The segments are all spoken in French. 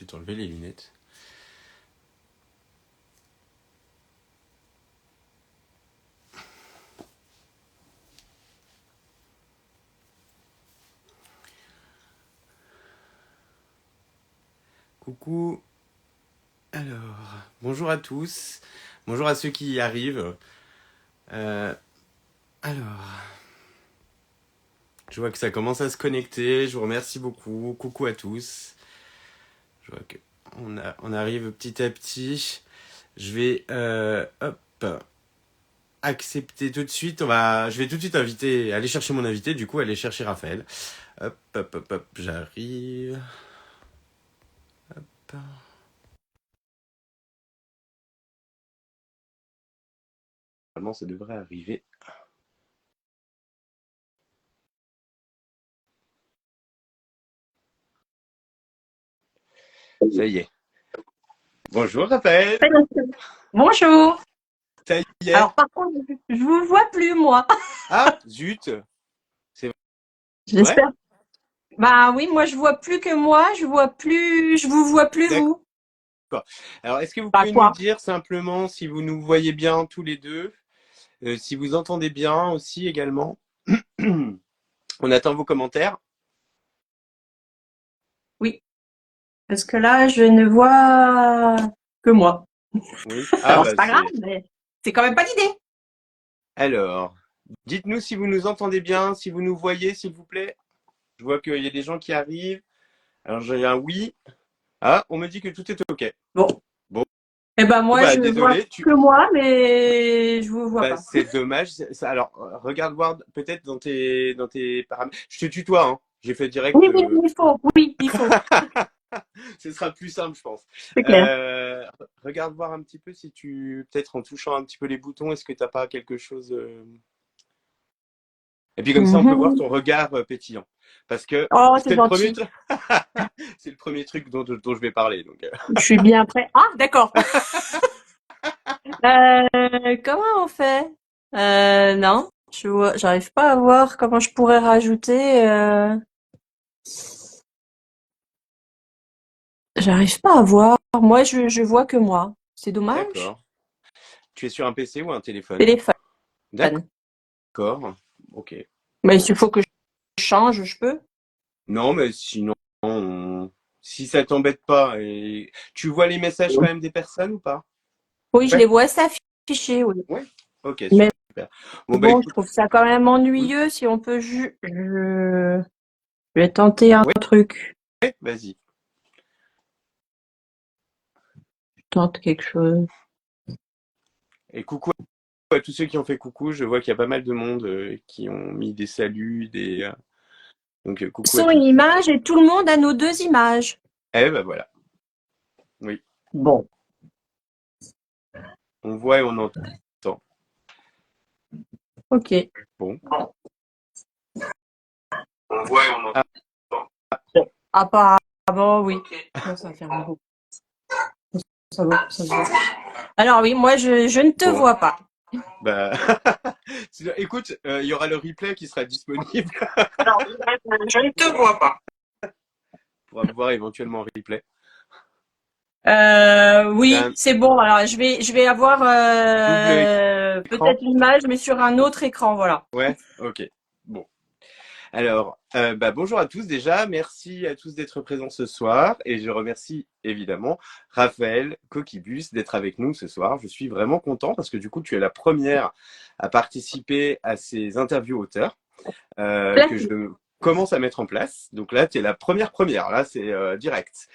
peut-être enlever les lunettes. Coucou. Alors, bonjour à tous. Bonjour à ceux qui y arrivent. Euh, alors, je vois que ça commence à se connecter. Je vous remercie beaucoup. Coucou à tous. Je vois que on arrive petit à petit. Je vais accepter tout de suite. Je vais tout de suite aller chercher mon invité. Du coup, aller chercher Raphaël. Hop, j'arrive. Hop. Normalement, ça devrait arriver. Ça y est. Bonjour Raphaël. Bonjour. Ça y est. Alors par contre, je vous vois plus moi. Ah, zut. C'est vrai? J'espère. Bah oui, moi je vois plus que moi, je vous vois plus D'accord. vous. Alors, est-ce que vous Bah pouvez nous quoi? dire simplement si vous nous voyez bien tous les deux, si vous entendez bien aussi également? On attend vos commentaires. Oui, parce que là je ne vois que moi. Oui. Ah Alors c'est bah pas grave, c'est. mais c'est quand même pas l'idée. Alors, dites-nous si vous nous entendez bien, si vous nous voyez, s'il vous plaît. Je vois qu'il y a des gens qui arrivent. Alors j'ai un oui. Ah, on me dit que tout est OK. Bon. Bon, Eh ben moi bah je vois désolé. que moi, mais je vous vois Bah, pas. c'est dommage. Alors, regarde voir peut-être dans tes paramètres. Je te tutoie, hein. J'ai fait direct. Oui, oui, il faut. Oui, il faut. Ce sera plus simple, je pense. C'est clair. Euh, Regarde voir un petit peu si peut-être en touchant un petit peu les boutons, est-ce que t'as pas quelque chose. Et puis comme ça, on peut voir Mhm. ton regard pétillant. Parce que Oh, c'est c'était le premier gentil. truc. C'est le premier truc dont je vais parler. Donc, Je suis bien prêt. Ah, d'accord. Comment on fait? Non, j'arrive pas à voir comment je pourrais rajouter. J'arrive pas à voir. Moi, je vois que moi. C'est dommage. d'accord. Tu es sur un PC ou un téléphone? Téléphone. D'accord. Ok. Mais s'il faut que je change, je peux. Non, mais sinon, si ça t'embête pas, et tu vois les messages quand même des personnes ou pas? Oui, je Ouais, les vois s'afficher, oui. ouais. Ok, Mais super. Bon bah bon, je écoute, trouve ça quand même oui, ennuyeux si on peut je vais tenter un ouais, truc. vas-y. Je tente quelque chose. Et coucou à tous ceux qui ont fait coucou. Je vois qu'il y a pas mal de monde qui ont mis des saluts, donc coucou à Son une tous. image et tout le monde a nos deux images. Eh ben voilà. Oui, Bon. on voit et on entend. Ok. Bon. On voit et on entend. Apparemment, oui. Bon, ça va faire un groupe. Ça va, ça se voit. Alors oui, moi je ne te Bon, vois pas. bah, écoute, il y aura le replay qui sera disponible. Alors, je ne te vois pas. On pourra me voir éventuellement en replay. Oui, T'as c'est bon. Alors je vais avoir un double écran? peut-être l'image, mais sur un autre écran, voilà. Ouais, ok. Bon. Alors, bonjour à tous déjà. Merci à tous d'être présents ce soir. Et je remercie évidemment Raphaël Coquibus d'être avec nous ce soir. Je suis vraiment content parce que du coup, tu es la première à participer à ces interviews auteurs que je commence à mettre en place. Donc là, tu es la première. Là, c'est direct.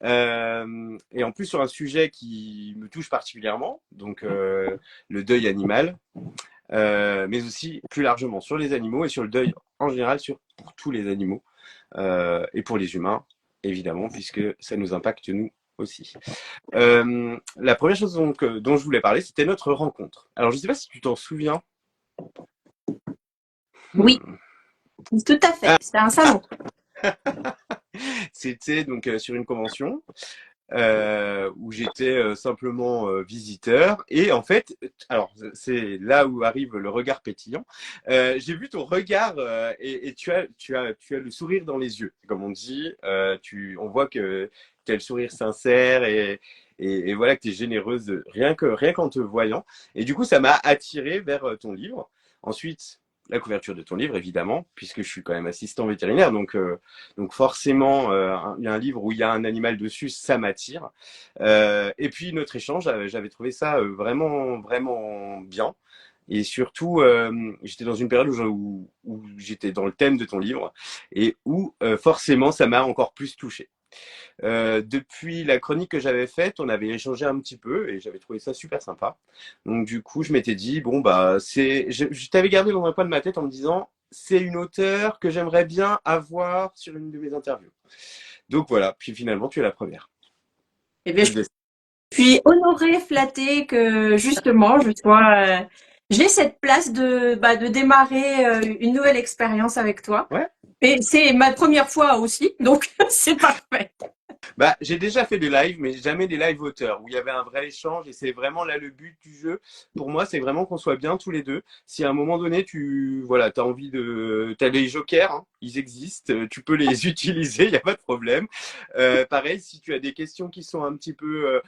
Et en plus, sur un sujet qui me touche particulièrement, donc le deuil animal. Mais aussi plus largement sur les animaux et sur le deuil en général pour tous les animaux et pour les humains, évidemment, puisque ça nous impacte nous aussi. La première chose dont je voulais parler, c'était notre rencontre. Alors, je ne sais pas si tu t'en souviens. Oui, Hmm. tout à fait. Ah, C'était un salon. c'était donc sur une convention. où j'étais simplement visiteur. Et en fait, alors c'est là où arrive le regard pétillant. J'ai vu ton regard et tu as le sourire dans les yeux, comme on dit. On voit que tu as le sourire sincère et voilà que tu es généreuse rien qu'en te voyant. Et du coup, ça m'a attiré vers ton livre. Ensuite, la couverture de ton livre, évidemment, puisque je suis quand même assistant vétérinaire, donc forcément, il y a un livre où il y a un animal dessus, ça m'attire. Et puis notre échange, j'avais trouvé ça vraiment, vraiment bien. Et surtout, j'étais dans une période où j'étais dans le thème de ton livre et où forcément ça m'a encore plus touché. Depuis la chronique que j'avais faite, on avait échangé un petit peu et j'avais trouvé ça super sympa. Donc du coup, je m'étais dit bon bah je t'avais gardé dans un coin de ma tête en me disant c'est une auteure que j'aimerais bien avoir sur une de mes interviews. Donc voilà, puis finalement tu es la première. Eh bien, je suis honorée, flattée que justement j'ai cette place de démarrer une nouvelle expérience avec toi. Ouais. Et c'est ma première fois aussi, donc c'est parfait. Bah, j'ai déjà fait des lives, mais jamais des lives auteurs où il y avait un vrai échange et c'est vraiment là le but du jeu. Pour moi, c'est vraiment qu'on soit bien tous les deux. Si à un moment donné, t'as envie t'as les jokers, hein, ils existent, tu peux les utiliser, il n'y a pas de problème. Pareil, si tu as des questions qui sont un petit peu,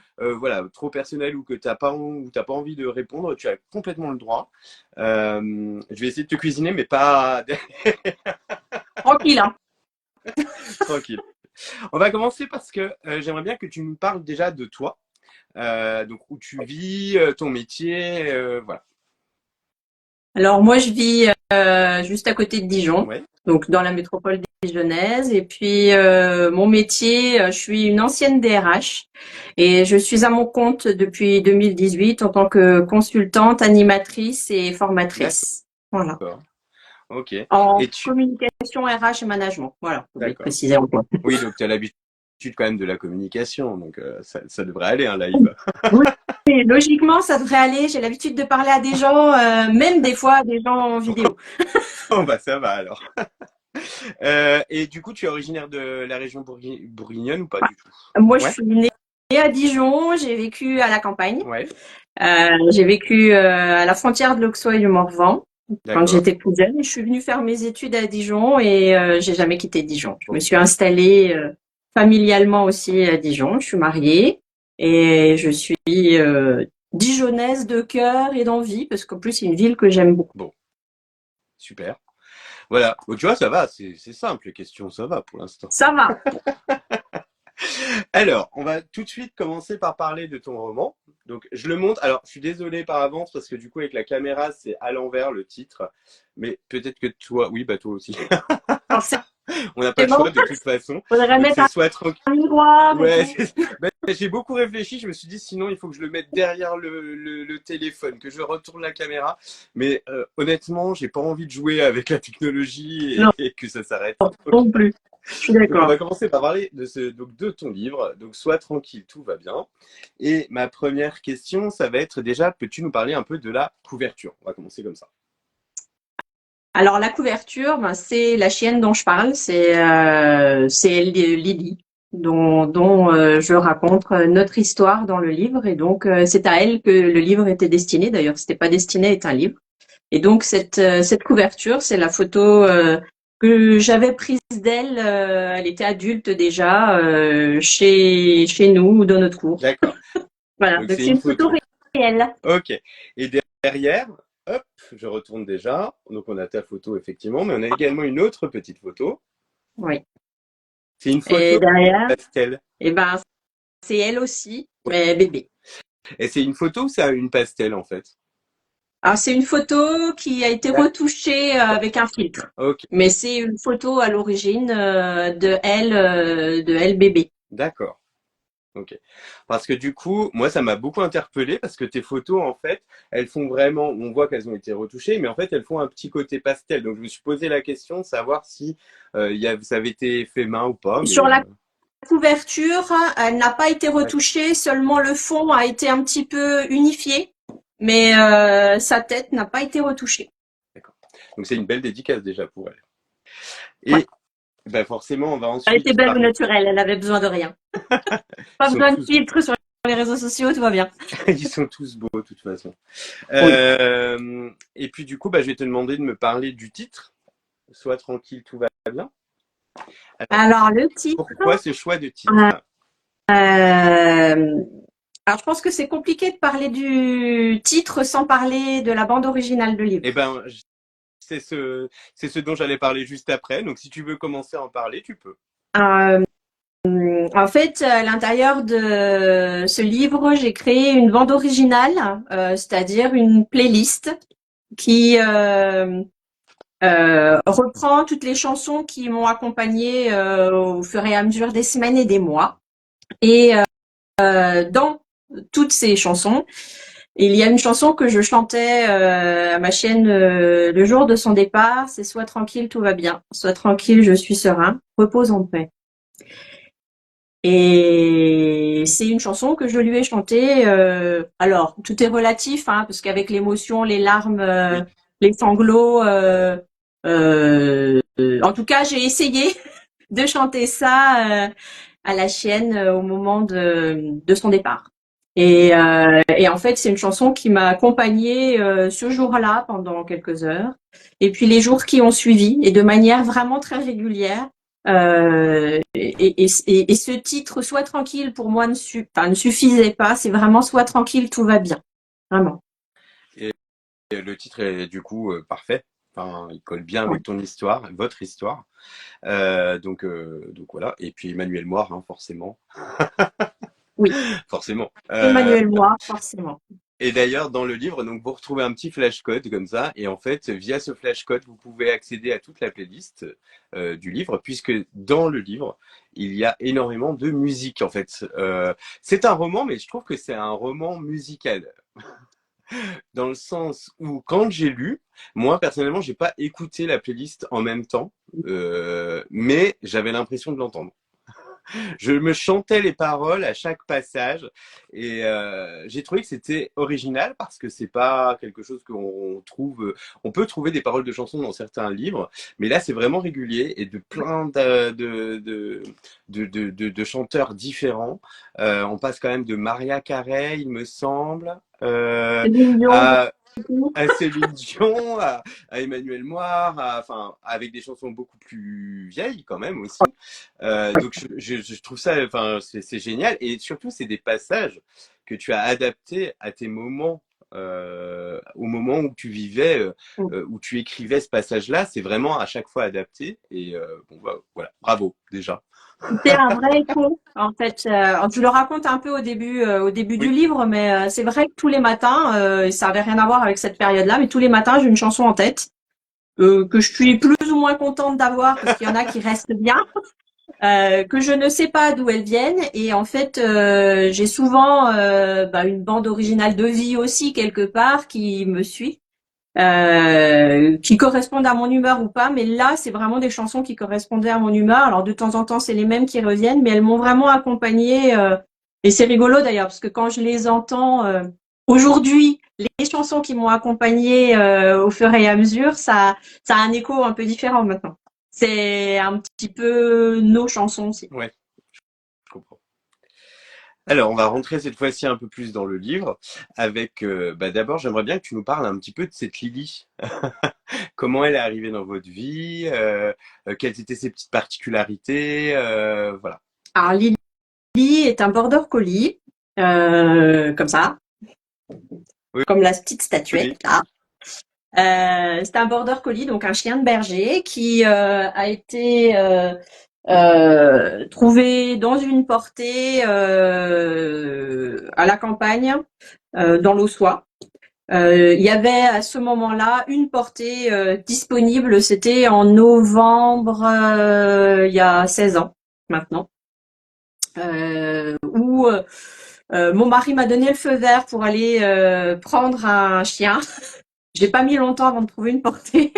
trop personnelles ou que t'as pas envie de répondre, tu as complètement le droit. Je vais essayer de te cuisiner, mais pas Tranquille, hein. tranquille. On va commencer parce que j'aimerais bien que tu nous parles déjà de toi, donc où tu vis, ton métier, voilà. Alors moi, je vis juste à côté de Dijon, Ouais, donc dans la métropole dijonnaise. Et puis mon métier, je suis une ancienne DRH et je suis à mon compte depuis 2018 en tant que consultante, animatrice et formatrice. Voilà. d'accord. Ok. En Et communication RH et management. Voilà, faut bien d'accord. préciser encore. Oui, donc tu as l'habitude quand même de la communication, donc ça devrait aller un live. Oui, logiquement, ça devrait aller. J'ai l'habitude de parler à des gens, même des fois à des gens en vidéo. Bon bah ça va alors. Et du coup, tu es originaire de la région bourguignonne ou pas du tout? Moi, je Ouais, suis née à Dijon, j'ai vécu à la campagne. ouais, J'ai vécu à la frontière de l'Auxois et du Morvan quand d'accord. j'étais plus jeune. Je suis venue faire mes études à Dijon et j'ai jamais quitté Dijon. Je me Ok. suis installée familialement aussi à Dijon. Je suis mariée et je suis dijonnaise de cœur et d'envie parce qu'en plus c'est une ville que j'aime beaucoup. Bon, super. Voilà. Bon, tu vois, ça va, c'est simple, les questions, ça va pour l'instant. Ça va. Alors, on va tout de suite commencer par parler de ton roman. Donc, je le montre. Alors, je suis désolé par avance parce que du coup, avec la caméra, c'est à l'envers le titre. Mais peut-être que toi, oui, bah toi aussi. Alors, On n'a pas c'est le bon. choix de toute façon. Faudrait Donc, mettre c'est soit tranquille. un miroir et Ouais, tout. j'ai beaucoup réfléchi. Je me suis dit, sinon, il faut que je le mette derrière le téléphone, que je retourne la caméra. Mais honnêtement, j'ai pas envie de jouer avec la technologie Non, et que ça s'arrête. Ok. non plus. Je suis Donc, on d'accord. va commencer par parler de ton livre. Donc, sois tranquille, tout va bien. Et ma première question, ça va être déjà, peux-tu nous parler un peu de la couverture? On va commencer comme ça. Alors la couverture, ben, c'est la chienne dont je parle, c'est Lily, dont je raconte notre histoire dans le livre, et donc c'est à elle que le livre était destiné. D'ailleurs, c'était pas destiné à être un livre. Et donc cette couverture, c'est la photo que j'avais prise d'elle. Elle était adulte déjà chez nous dans notre cour. D'accord. Voilà, Donc, donc c'est c'est une une photo photo. réelle. Ok. Et derrière, hop, je retourne déjà. Donc, on a ta photo, effectivement, mais on a également une autre petite photo. Oui. C'est une Et photo derrière, pastel. eh ben c'est elle aussi, mais bébé. Et c'est une photo ou c'est une pastel, en fait? Alors, c'est une photo qui a été retouchée avec un filtre. Ok, Mais c'est une photo à l'origine de elle bébé. d'accord. Ok. Parce que du coup, moi, ça m'a beaucoup interpellé parce que tes photos, en fait, elles font vraiment, on voit qu'elles ont été retouchées, mais en fait, elles font un petit côté pastel. Donc, je me suis posé la question de savoir si ça avait été fait main ou pas, Sur mais la couverture, elle n'a pas été d'accord. retouchée, seulement le fond a été un petit peu unifié, mais sa tête n'a pas été retouchée. D'accord. Donc, c'est une belle dédicace déjà pour elle. Ouais. Et Bah forcément, on va Elle était ensuite belle au parler. naturel, elle avait besoin de rien. Ils Pas sont besoin de tous, filtre sur les réseaux sociaux, tout va bien. ils sont tous beaux de toute façon. Oui. Et puis du coup, bah, je vais te demander de me parler du titre. Sois tranquille, tout va bien. Alors, Alors, le titre, pourquoi ce choix de euh, titre? alors je pense que c'est compliqué de parler du titre sans parler de la bande originale de Eh livre. ben, c'est ce dont j'allais parler juste après. Donc, si tu veux commencer à en parler, tu peux. Euh, En fait, à l'intérieur de ce livre, j'ai créé une bande originale, c'est-à-dire une playlist qui reprend toutes les chansons qui m'ont accompagnée au fur et à mesure des semaines et des mois. Et dans toutes ces chansons, il y a une chanson que je chantais à ma chaîne le jour de son départ, c'est Sois tranquille, tout va bien. Sois tranquille, je suis serein. Repose en paix. Et c'est une chanson que je lui ai chantée. Alors, tout est relatif, hein, parce qu'avec l'émotion, les larmes, Oui. les sanglots, en tout cas, j'ai essayé de chanter ça à la chienne au moment de son départ. Et en fait, c'est une chanson qui m'a accompagnée ce jour-là pendant quelques heures, et puis les jours qui ont suivi, et de manière vraiment très régulière. Et ce titre, Sois tranquille, pour moi ne suffisait pas. C'est vraiment Sois tranquille, tout va bien. Vraiment. Et le titre est du coup parfait. Enfin, il colle bien Ouais. avec ton histoire, votre histoire. Donc voilà. Et puis Emmanuel Moir, hein, forcément. Oui. Forcément. Emmanuel Moir, forcément. Et d'ailleurs, dans le livre, donc vous retrouvez un petit flashcode comme ça, et en fait, via ce flashcode, vous pouvez accéder à toute la playlist du livre, puisque dans le livre, il y a énormément de musique. En fait, c'est un roman, mais je trouve que c'est un roman musical, dans le sens où quand j'ai lu, moi personnellement, j'ai pas écouté la playlist en même temps, mais j'avais l'impression de l'entendre. Je me chantais les paroles à chaque passage et j'ai trouvé que c'était original parce que c'est pas quelque chose qu'on trouve. On peut trouver des paroles de chansons dans certains livres, mais là c'est vraiment régulier et de plein de chanteurs différents. On passe quand même de Maria Carey, il me semble, Céline Dion, à beaucoup. Céline Dion, à Emmanuel Moir, enfin, avec des chansons beaucoup plus vieilles quand même aussi. Donc je trouve ça, enfin, c'est génial. Et surtout, c'est des passages que tu as adaptés à tes moments, au moment où tu vivais, où tu écrivais ce passage-là. C'est vraiment à chaque fois adapté. Et bon, bah, voilà, bravo déjà. C'était un vrai écho. En fait, tu le racontes un peu au début du Oui, livre, mais c'est vrai que tous les matins, et ça avait rien à voir avec cette période-là, mais tous les matins, j'ai une chanson en tête que je suis plus ou moins contente d'avoir parce qu'il y en a qui restent bien, que je ne sais pas d'où elles viennent. Et en fait, j'ai souvent une bande originale de vie aussi quelque part qui me suit. Qui correspondent à mon humeur ou pas, mais là, c'est vraiment des chansons qui correspondaient à mon humeur. Alors, de temps en temps, c'est les mêmes qui reviennent, mais elles m'ont vraiment accompagnée. Et c'est rigolo d'ailleurs, parce que quand je les entends aujourd'hui, les chansons qui m'ont accompagnée au fur et à mesure, ça a un écho un peu différent maintenant. C'est un petit peu nos chansons aussi. ouais, je comprends. Alors, on va rentrer cette fois-ci un peu plus dans le livre avec, bah, d'abord, j'aimerais bien que tu nous parles un petit peu de cette Lily. Comment elle est arrivée dans votre vie, quelles étaient ses petites particularités, voilà. Alors, Lily est un border collie, comme ça, Oui, comme la petite statuette oui, là. C'est un border collie, donc un chien de berger qui a été trouvé dans une portée à la campagne, dans l'Aussois. Il y avait à ce moment-là une portée disponible. C'était en novembre, il y a 16 ans maintenant, où mon mari m'a donné le feu vert pour aller prendre un chien. J'ai pas mis longtemps avant de trouver une portée.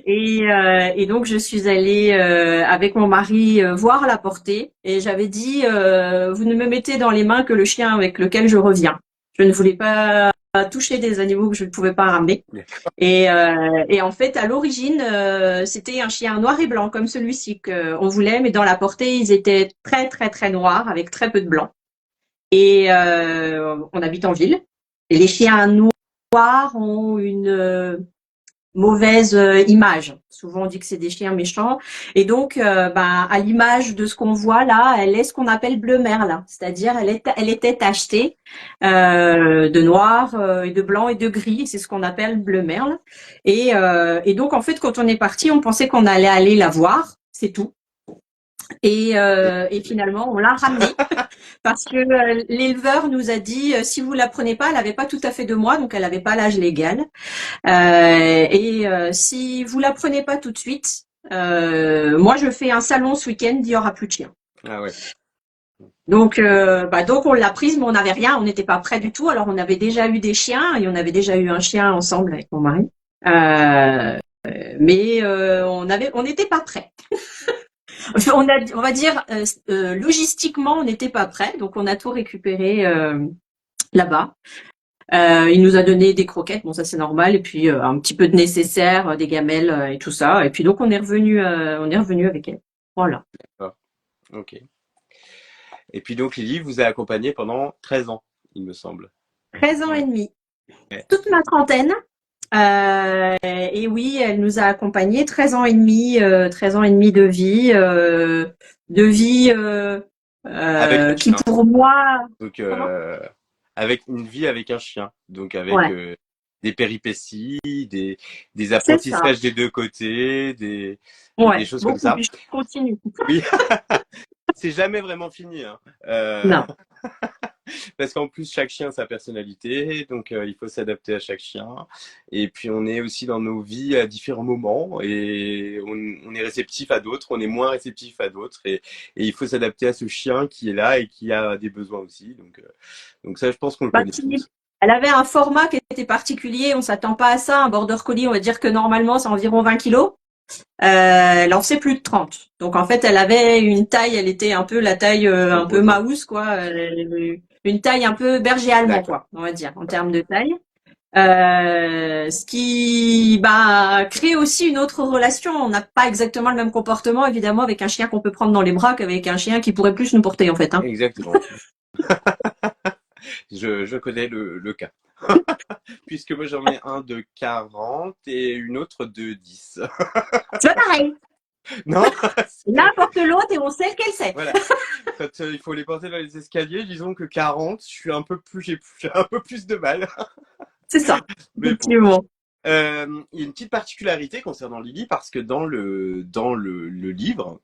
Et donc je suis allée avec mon mari voir la portée et j'avais dit vous ne me mettez dans les mains que le chien avec lequel je reviens. Je ne voulais pas toucher des animaux que je ne pouvais pas ramener. Et en fait, à l'origine, c'était un chien noir et blanc comme celui-ci qu'on voulait, mais dans la portée, ils étaient très très très noirs avec très peu de blanc. Et on habite en ville. Et les chiens noirs ont une mauvaise image. Souvent on dit que c'est des chiens méchants. Et donc, à l'image de ce qu'on voit là, elle est ce qu'on appelle bleu merle, c'est-à-dire elle était tachetée de noir et de blanc et de gris. C'est ce qu'on appelle bleu merle. Et donc en fait, quand on est parti, on pensait qu'on allait aller la voir, c'est tout. Et finalement, on l'a ramenée parce que l'éleveur nous a dit si vous la prenez pas, elle avait pas tout à fait 2 mois, donc elle avait pas l'âge légal. Si vous la prenez pas tout de suite, moi je fais un salon ce week-end, il y aura plus de chiens. Ah ouais. Donc on l'a prise, mais on n'avait rien, on n'était pas prêts du tout. Alors on avait déjà eu des chiens et on avait déjà eu un chien ensemble avec mon mari, mais on n'était pas prêts. On va dire logistiquement on n'était pas prêts, donc on a tout récupéré là-bas. Il nous a donné des croquettes, bon ça c'est normal, et puis un petit peu de nécessaire, des gamelles et tout ça. Et puis donc on est revenu avec elle. Voilà. D'accord. Ok. Et puis donc Lily vous a accompagné pendant 13 ans, il me semble. 13 ans et Ouais. demi, toute ma trentaine. Et oui, elle nous a accompagnés 13 ans et demi, 13 ans et demi de vie Avec un qui chien. pour moi, Donc comment? avec une vie avec un chien. Donc avec Ouais, des péripéties, des c'est ça. apprentissages des deux côtés, des Ouais, choses comme beaucoup. ça. Puis je continue. Oui, c'est jamais vraiment fini, hein. Non. Parce qu'en plus, chaque chien a sa personnalité, donc il faut s'adapter à chaque chien. Et puis, on est aussi dans nos vies à différents moments et on est réceptif à d'autres, on est moins réceptif à d'autres. Et il faut s'adapter à ce chien qui est là et qui a des besoins aussi. Donc ça, je pense qu'on le Bah, connaît si. tous. Elle avait un format qui était particulier, on s'attend pas à ça. Un border collie, on va dire que normalement c'est environ 20 kilos. Elle en faisait plus de 30. Donc en fait, elle avait une taille, elle était un peu la taille un peu Composant. mouse quoi, une taille un peu berger allemand D'accord. quoi, on va dire en termes de taille. Ce qui crée aussi une autre relation. On n'a pas exactement le même comportement évidemment avec un chien qu'on peut prendre dans les bras qu'avec un chien qui pourrait plus nous porter en fait. Hein. Exactement. Je connais le cas. Puisque moi, j'en ai un de 40 et une autre de 10. C'est pas pareil. Non? L'un porte l'autre et on sait lequel c'est. Voilà. Quand il faut les porter dans les escaliers, disons que 40, j'ai un peu plus de mal. C'est ça, Mais bon. effectivement. Il y a une petite particularité concernant Lily parce que dans le livre,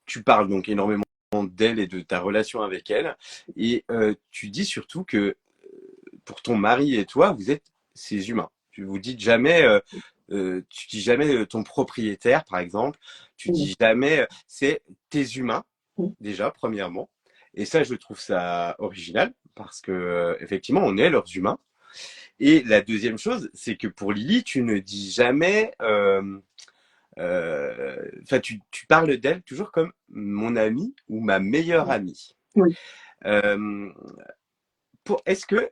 tu parles donc énormément d'elle et de ta relation avec elle. Et tu dis surtout que pour ton mari et toi, vous êtes ces humains. Tu vous dites jamais, tu dis jamais ton propriétaire, par exemple. Tu dis jamais, c'est tes humains déjà, premièrement. Et ça, je trouve ça original parce que effectivement, on est leurs humains. Et la deuxième chose, c'est que pour Lily, tu ne dis jamais, enfin, tu parles d'elle toujours comme mon amie ou ma meilleure amie. Oui. Euh, est-ce que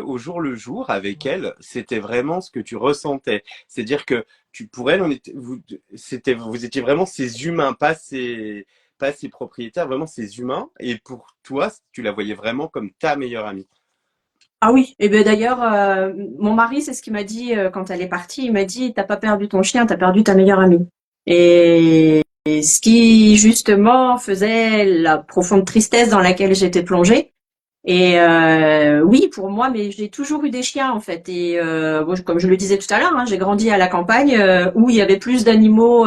au jour le jour avec elle, c'était vraiment ce que tu ressentais? C'est-à-dire que pour elle, vous étiez vraiment ces humains, pas ses propriétaires, vraiment ces humains. Et pour toi, tu la voyais vraiment comme ta meilleure amie. Ah oui, et bien d'ailleurs, mon mari, c'est ce qu'il m'a dit quand elle est partie. Il m'a dit, t'as pas perdu ton chien, t'as perdu ta meilleure amie. Et ce qui justement faisait la profonde tristesse dans laquelle j'étais plongée. Et oui, pour moi, mais j'ai toujours eu des chiens en fait. Et bon, comme je le disais tout à l'heure, hein, j'ai grandi à la campagne où il y avait plus d'animaux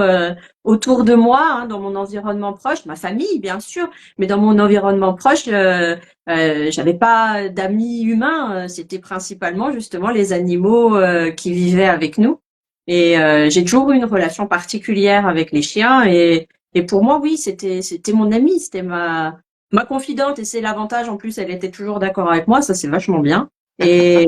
autour de moi, hein, dans mon environnement proche, ma famille bien sûr, mais dans mon environnement proche, j'avais pas d'amis humains. C'était principalement justement les animaux qui vivaient avec nous. Et j'ai toujours eu une relation particulière avec les chiens. Et pour moi, oui, c'était mon ami, c'était ma confidente, et c'est l'avantage en plus, elle était toujours d'accord avec moi, ça c'est vachement bien. Et,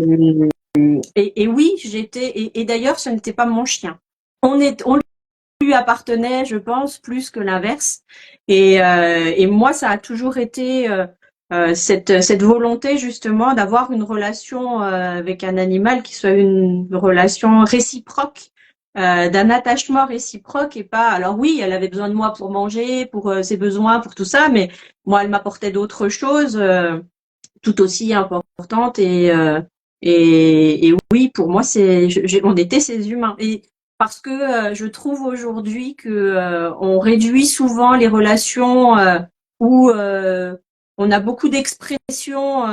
et oui, et d'ailleurs, ce n'était pas mon chien. On lui appartenait, je pense, plus que l'inverse. Et moi, ça a toujours été cette volonté justement d'avoir une relation avec un animal qui soit une relation réciproque, d'un attachement réciproque et pas. Alors oui, elle avait besoin de moi pour manger, pour ses besoins, pour tout ça, mais moi, elle m'apportait d'autres choses tout aussi importantes et oui, pour moi, on était ces humains et parce que je trouve aujourd'hui que on réduit souvent les relations où on a beaucoup d'expressions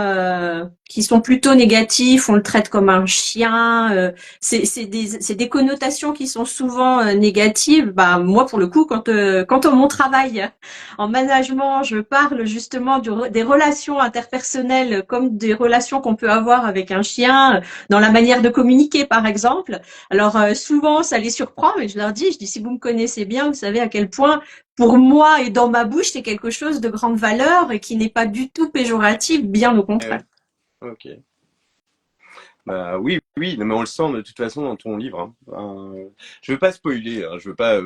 qui sont plutôt négatives. On le traite comme un chien. C'est des connotations qui sont souvent négatives. Bah moi, pour le coup, quand on mon travail en management, je parle justement des relations interpersonnelles comme des relations qu'on peut avoir avec un chien, dans la manière de communiquer, par exemple. Alors souvent, ça les surprend, mais je leur dis, si vous me connaissez bien, vous savez à quel point pour moi et dans ma bouche, c'est quelque chose de grande valeur et qui n'est pas du tout péjoratif, bien au Eh contraire. oui, ok. Bah oui, oui, non, mais on le sent de toute façon dans ton livre, hein. Je veux pas spoiler, hein, je veux pas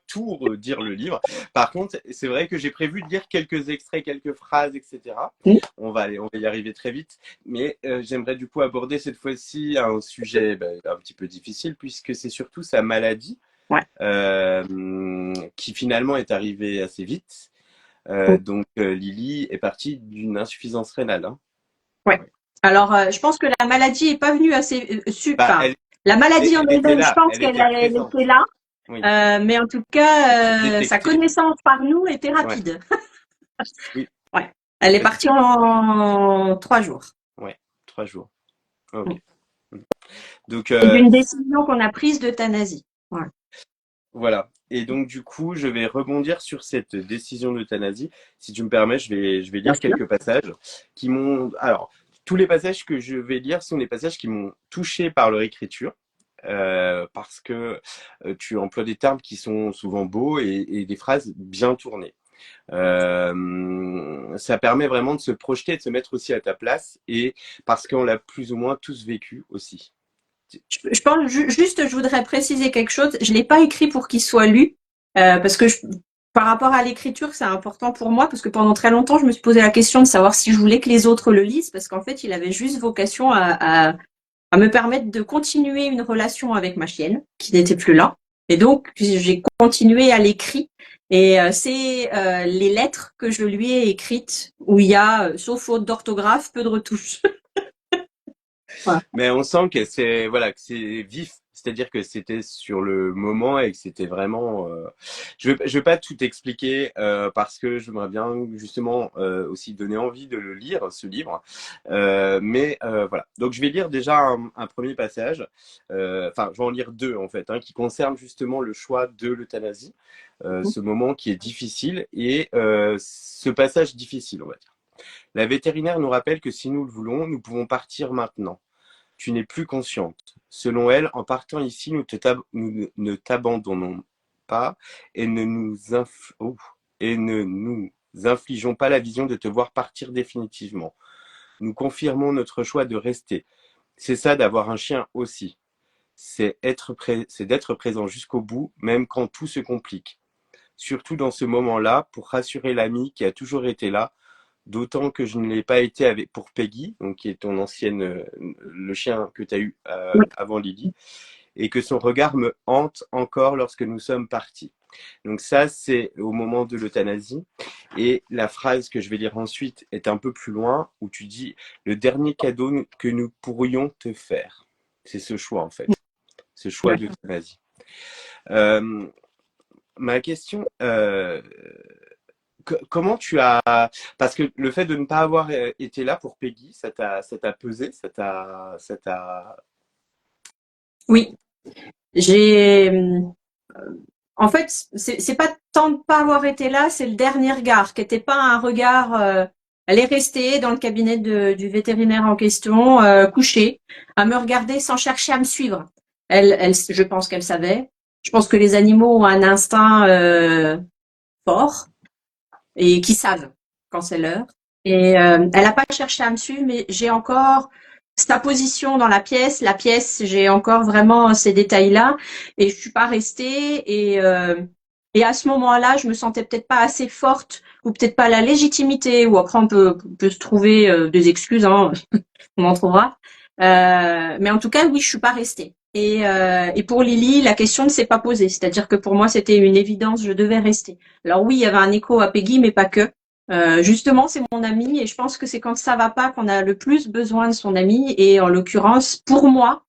tout redire le livre. Par contre, c'est vrai que j'ai prévu de lire quelques extraits, quelques phrases, etc. Mm. On va y arriver très vite. Mais j'aimerais du coup aborder cette fois-ci un sujet un petit peu difficile puisque c'est surtout sa maladie Ouais. qui finalement est arrivée assez vite. Mm. Lily est partie d'une insuffisance rénale, hein. Ouais. Ouais. Alors, je pense que la maladie est pas venue assez Bah, enfin, la maladie en elle était elle-même, je là, pense elle était elle était présente. là, Oui, mais en tout c'était cas, sa détecté. connaissance par nous était Ouais, rapide. oui, Ouais. Elle est parce que partie en 3 jours. ouais, 3 jours. Ok. Mm. Donc Et d'une décision qu'on a prise d'euthanasie. Ouais. voilà. Et donc du coup, je vais rebondir sur cette décision d'euthanasie. Si tu me permets, je vais Bien lire sûr. quelques passages qui m'ont. Alors, tous les passages que je vais lire sont des passages qui m'ont touché par leur écriture. Parce que tu emploies des termes qui sont souvent beaux et des phrases bien tournées. Ça permet vraiment de se projeter, de se mettre aussi à ta place, et parce qu'on l'a plus ou moins tous vécu aussi. Je pense juste, je voudrais préciser quelque chose. Je l'ai pas écrit pour qu'il soit lu, parce que par rapport à l'écriture, c'est important pour moi, parce que pendant très longtemps, je me suis posé la question de savoir si je voulais que les autres le lisent, parce qu'en fait, il avait juste vocation à me permettre de continuer une relation avec ma chienne, qui n'était plus là. Et donc, j'ai continué à l'écrit. Et c'est les lettres que je lui ai écrites, où il y a, sauf faute d'orthographe, peu de retouches. Voilà. Mais on sent que c'est voilà que c'est vif, c'est-à-dire que c'était sur le moment et que c'était vraiment. Je vais pas tout expliquer parce que j'aimerais bien justement aussi donner envie de le lire ce livre. Voilà. Donc je vais lire déjà un premier passage. Enfin, je vais en lire deux en fait, hein, qui concernent justement le choix de l'euthanasie, ce moment qui est difficile et ce passage difficile, on va dire. La vétérinaire nous rappelle que si nous le voulons, nous pouvons partir maintenant. Tu n'es plus consciente. Selon elle, en partant ici, nous ne t'abandonnons pas et et ne nous infligeons pas la vision de te voir partir définitivement. Nous confirmons notre choix de rester. C'est ça d'avoir un chien aussi. C'est d'être présent jusqu'au bout, même quand tout se complique. Surtout dans ce moment-là, pour rassurer l'ami qui a toujours été là, d'autant que je ne l'ai pas été avec, pour Peggy, donc qui est ton ancienne, le chien que tu as eu avant Lily, et que son regard me hante encore lorsque nous sommes partis. Donc ça, c'est au moment de l'euthanasie. Et la phrase que je vais lire ensuite est un peu plus loin, où tu dis le dernier cadeau que nous pourrions te faire. C'est ce choix en fait, ce choix Ouais. d'euthanasie. Euh, Ma question, comment tu as, parce que le fait de ne pas avoir été là pour Peggy, ça t'a pesé, ça t'a. Oui, j'ai en fait, c'est pas tant de pas avoir été là, c'est le dernier regard, qui était pas un regard. Elle est restée dans le cabinet du vétérinaire en question, couchée, à me regarder sans chercher à me suivre. Je pense qu'elle savait. Je pense que les animaux ont un instinct fort et qui savent quand c'est l'heure. Et elle n'a pas cherché à me suivre, mais j'ai encore sa position dans la pièce, j'ai encore vraiment ces détails-là, et je suis pas restée. Et Et à ce moment-là, je me sentais peut-être pas assez forte ou peut-être pas la légitimité. Ou après, on peut se trouver des excuses, hein, on en trouvera. Mais en tout cas, oui, je suis pas restée. Et pour Lily, la question ne s'est pas posée. C'est-à-dire que pour moi, c'était une évidence, je devais rester. Alors oui, il y avait un écho à Peggy, mais pas que. Justement, c'est mon amie et je pense que c'est quand ça va pas qu'on a le plus besoin de son amie. Et en l'occurrence, pour moi,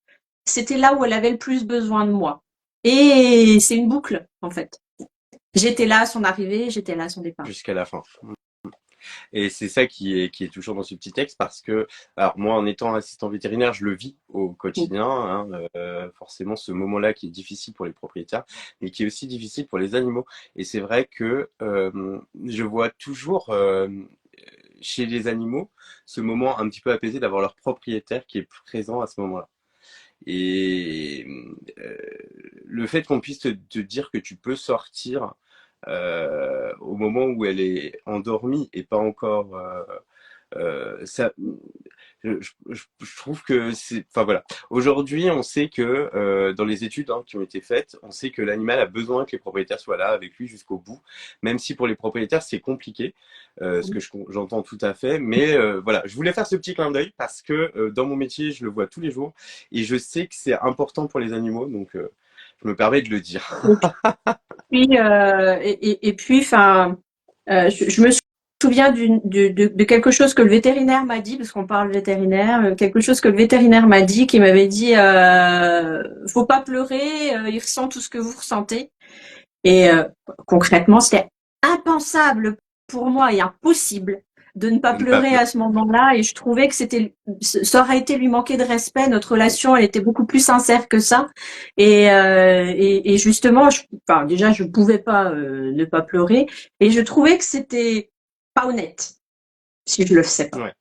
c'était là où elle avait le plus besoin de moi. Et c'est une boucle, en fait. J'étais là à son arrivée, j'étais là à son départ. jusqu'à la fin. Et c'est ça qui est toujours dans ce petit texte parce que, alors moi, en étant assistant vétérinaire, je le vis au quotidien, hein, forcément ce moment-là qui est difficile pour les propriétaires, mais qui est aussi difficile pour les animaux. Et c'est vrai que je vois toujours chez les animaux ce moment un petit peu apaisé d'avoir leur propriétaire qui est présent à ce moment-là. Et euh, le fait qu'on puisse te dire que tu peux sortir au moment où elle est endormie et pas encore ça je trouve que c'est enfin voilà, aujourd'hui on sait que dans les études qui ont été faites, on sait que l'animal a besoin que les propriétaires soient là avec lui jusqu'au bout, même si pour les propriétaires c'est compliqué, ce que j'entends tout à fait, mais voilà, je voulais faire ce petit clin d'œil parce que dans mon métier je le vois tous les jours et je sais que c'est important pour les animaux, donc je me permets de le dire. Et puis, enfin, je me souviens de quelque chose que le vétérinaire m'a dit, parce qu'on parle vétérinaire, quelque chose que le vétérinaire m'a dit, qui m'avait dit, faut pas pleurer, il ressent tout ce que vous ressentez. Et concrètement, c'était impensable pour moi et impossible de ne pas De ne pas pleurer pleurer. à ce moment-là. Et je trouvais que ça aurait été lui manquer de respect. Notre relation, elle était beaucoup plus sincère que ça. Et justement, enfin, déjà, je pouvais pas ne pas pleurer. Et je trouvais que c'était pas honnête si je le faisais pas. Ouais.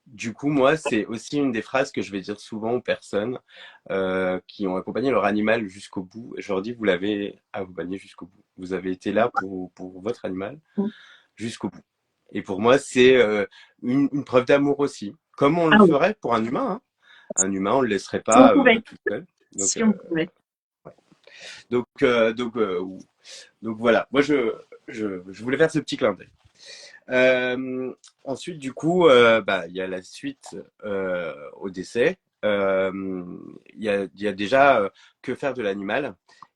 Du coup, moi, c'est aussi une des phrases que je vais dire souvent aux personnes qui ont accompagné leur animal jusqu'au bout. Je leur dis, vous l'avez accompagné jusqu'au bout. Vous avez été là pour votre animal jusqu'au bout. Et pour moi, c'est une preuve d'amour aussi. Comme on le Ah oui, ferait pour un humain. Hein. Un humain, on le laisserait si on pas pouvait, tout seul. Donc, si on pouvait. ouais. donc, donc voilà. Moi, je voulais faire ce petit clin d'œil. Ensuite, du coup, bah, il y a la suite au décès. Il y a déjà que faire de l'animal.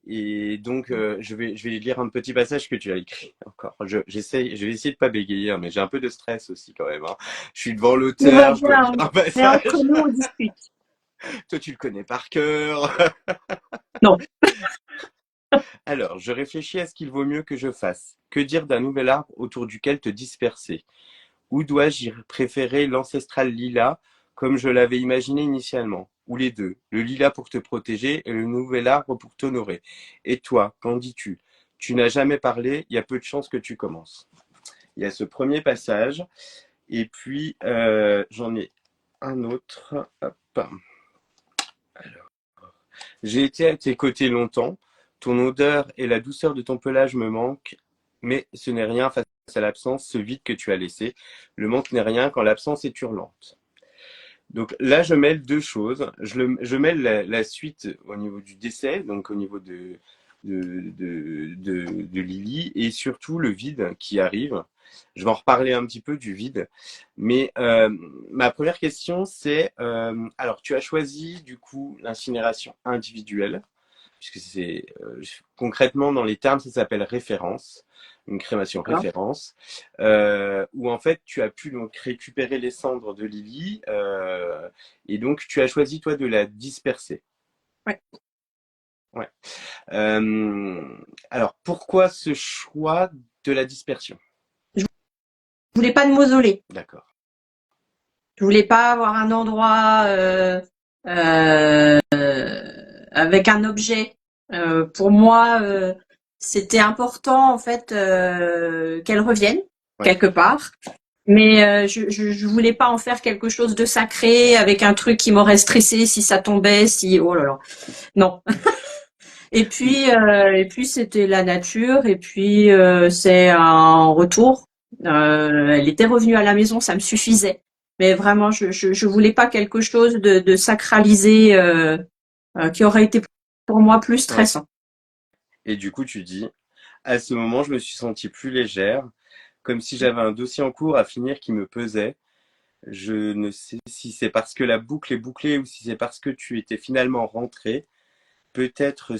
Et donc, je vais lire un petit passage que tu as écrit encore. Je vais essayer de pas bégayer, hein, mais j'ai un peu de stress aussi quand même. Hein. Je suis devant Tout va l'auteur, je dois lire bien, un mais entre passage. nous, on discute. Toi, tu le connais par cœur. Non. Alors, je réfléchis à ce qu'il vaut mieux que je fasse. Que dire d'un nouvel arbre autour duquel te disperser? Ou dois-je y préférer l'ancestral lilas comme je l'avais imaginé initialement? Ou les deux, le lilas pour te protéger et le nouvel arbre pour t'honorer. Et toi, qu'en dis-tu? Tu n'as jamais parlé, il y a peu de chances que tu commences. Il y a ce premier passage, et puis j'en ai un autre. Hop. J'ai été à tes côtés longtemps, ton odeur et la douceur de ton pelage me manquent, mais ce n'est rien face à l'absence, ce vide que tu as laissé. Le manque n'est rien quand l'absence est hurlante. Donc là, je mêle deux choses. Je mêle la suite au niveau du décès, donc au niveau de Lily, et surtout le vide qui arrive. Je vais en reparler un petit peu du vide. Mais ma première question, c'est, alors tu as choisi du coup l'incinération individuelle, puisque c'est concrètement dans les termes, ça s'appelle référence, une crémation D'accord. référence, où en fait tu as pu donc récupérer les cendres de Lily, et donc tu as choisi toi de la disperser. Ouais. Ouais. Euh, alors pourquoi ce choix de la dispersion? Je voulais pas de mausolée. D'accord. Je voulais pas avoir un endroit euh, avec un objet. Pour moi, c'était important en fait qu'elle revienne Ouais. quelque part. Mais je voulais pas en faire quelque chose de sacré avec un truc qui m'aurait stressé si ça tombait, si oh là là. Non. Et puis c'était la nature. Et puis c'est un retour. Elle était revenue à la maison, ça me suffisait. Mais vraiment, je voulais pas quelque chose de sacralisé qui aurait été pour moi plus Ouais. stressant. Et du coup, tu dis, à ce moment, je me suis sentie plus légère, comme si j'avais un dossier en cours à finir qui me pesait. Je ne sais si c'est parce que la boucle est bouclée ou si c'est parce que tu étais finalement rentré. Peut-être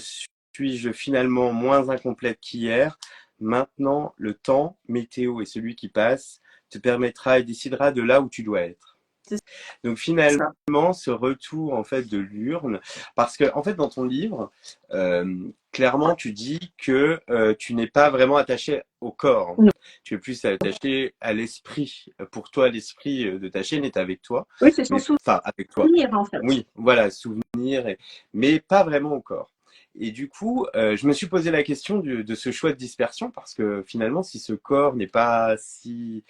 suis-je finalement moins incomplète qu'hier. Maintenant, le temps, météo et celui qui passe te permettra et décidera de là où tu dois être. C'est Donc ça. finalement, ce retour en fait de l'urne, parce que en fait dans ton livre, clairement tu dis que tu n'es pas vraiment attaché au corps. Non. Tu es plus attaché à l'esprit. Pour toi, l'esprit de ta chaîne est avec toi, Oui, c'est son mais enfin avec toi. souvenir, en fait. Oui, voilà, souvenir, mais pas vraiment au corps. Et du coup, je me suis posé la question de ce choix de dispersion parce que finalement, si ce corps n'est pas tu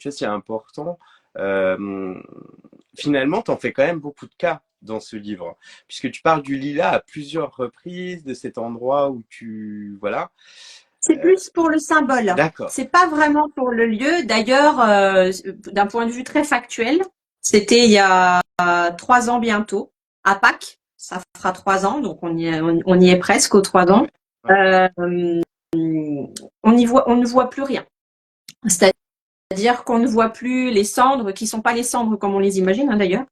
vois, si important, euh, finalement, tu en fais quand même beaucoup de cas dans ce livre, puisque tu parles du lilas à plusieurs reprises, de cet endroit où tu... Voilà. C'est plus pour le symbole. D'accord. C'est pas vraiment pour le lieu. D'ailleurs, d'un point de vue très factuel, c'était il y a 3 ans bientôt, à Pâques. Ça fera 3 ans, donc on y est presque aux 3 ans. Ouais, ouais, Euh, on ne voit plus rien. C'est-à-dire qu'on ne voit plus les cendres, qui sont pas les cendres comme on les imagine, hein, d'ailleurs.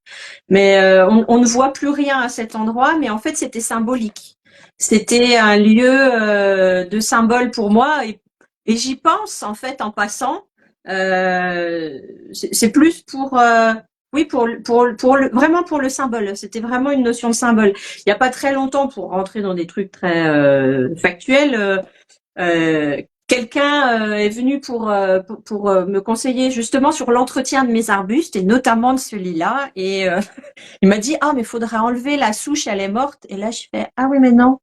Mais on ne voit plus rien à cet endroit, mais en fait c'était symbolique. C'était un lieu de symbole pour moi et j'y pense en fait en passant. C'est plus pour oui vraiment pour le symbole. C'était vraiment une notion de symbole. Il n'y a pas très longtemps pour rentrer dans des trucs très factuels. Quelqu'un est venu pour me conseiller justement sur l'entretien de mes arbustes et notamment de celui-là et il m'a dit: «Ah mais faudrait enlever la souche, elle est morte» et là je fais: «Ah oui mais non,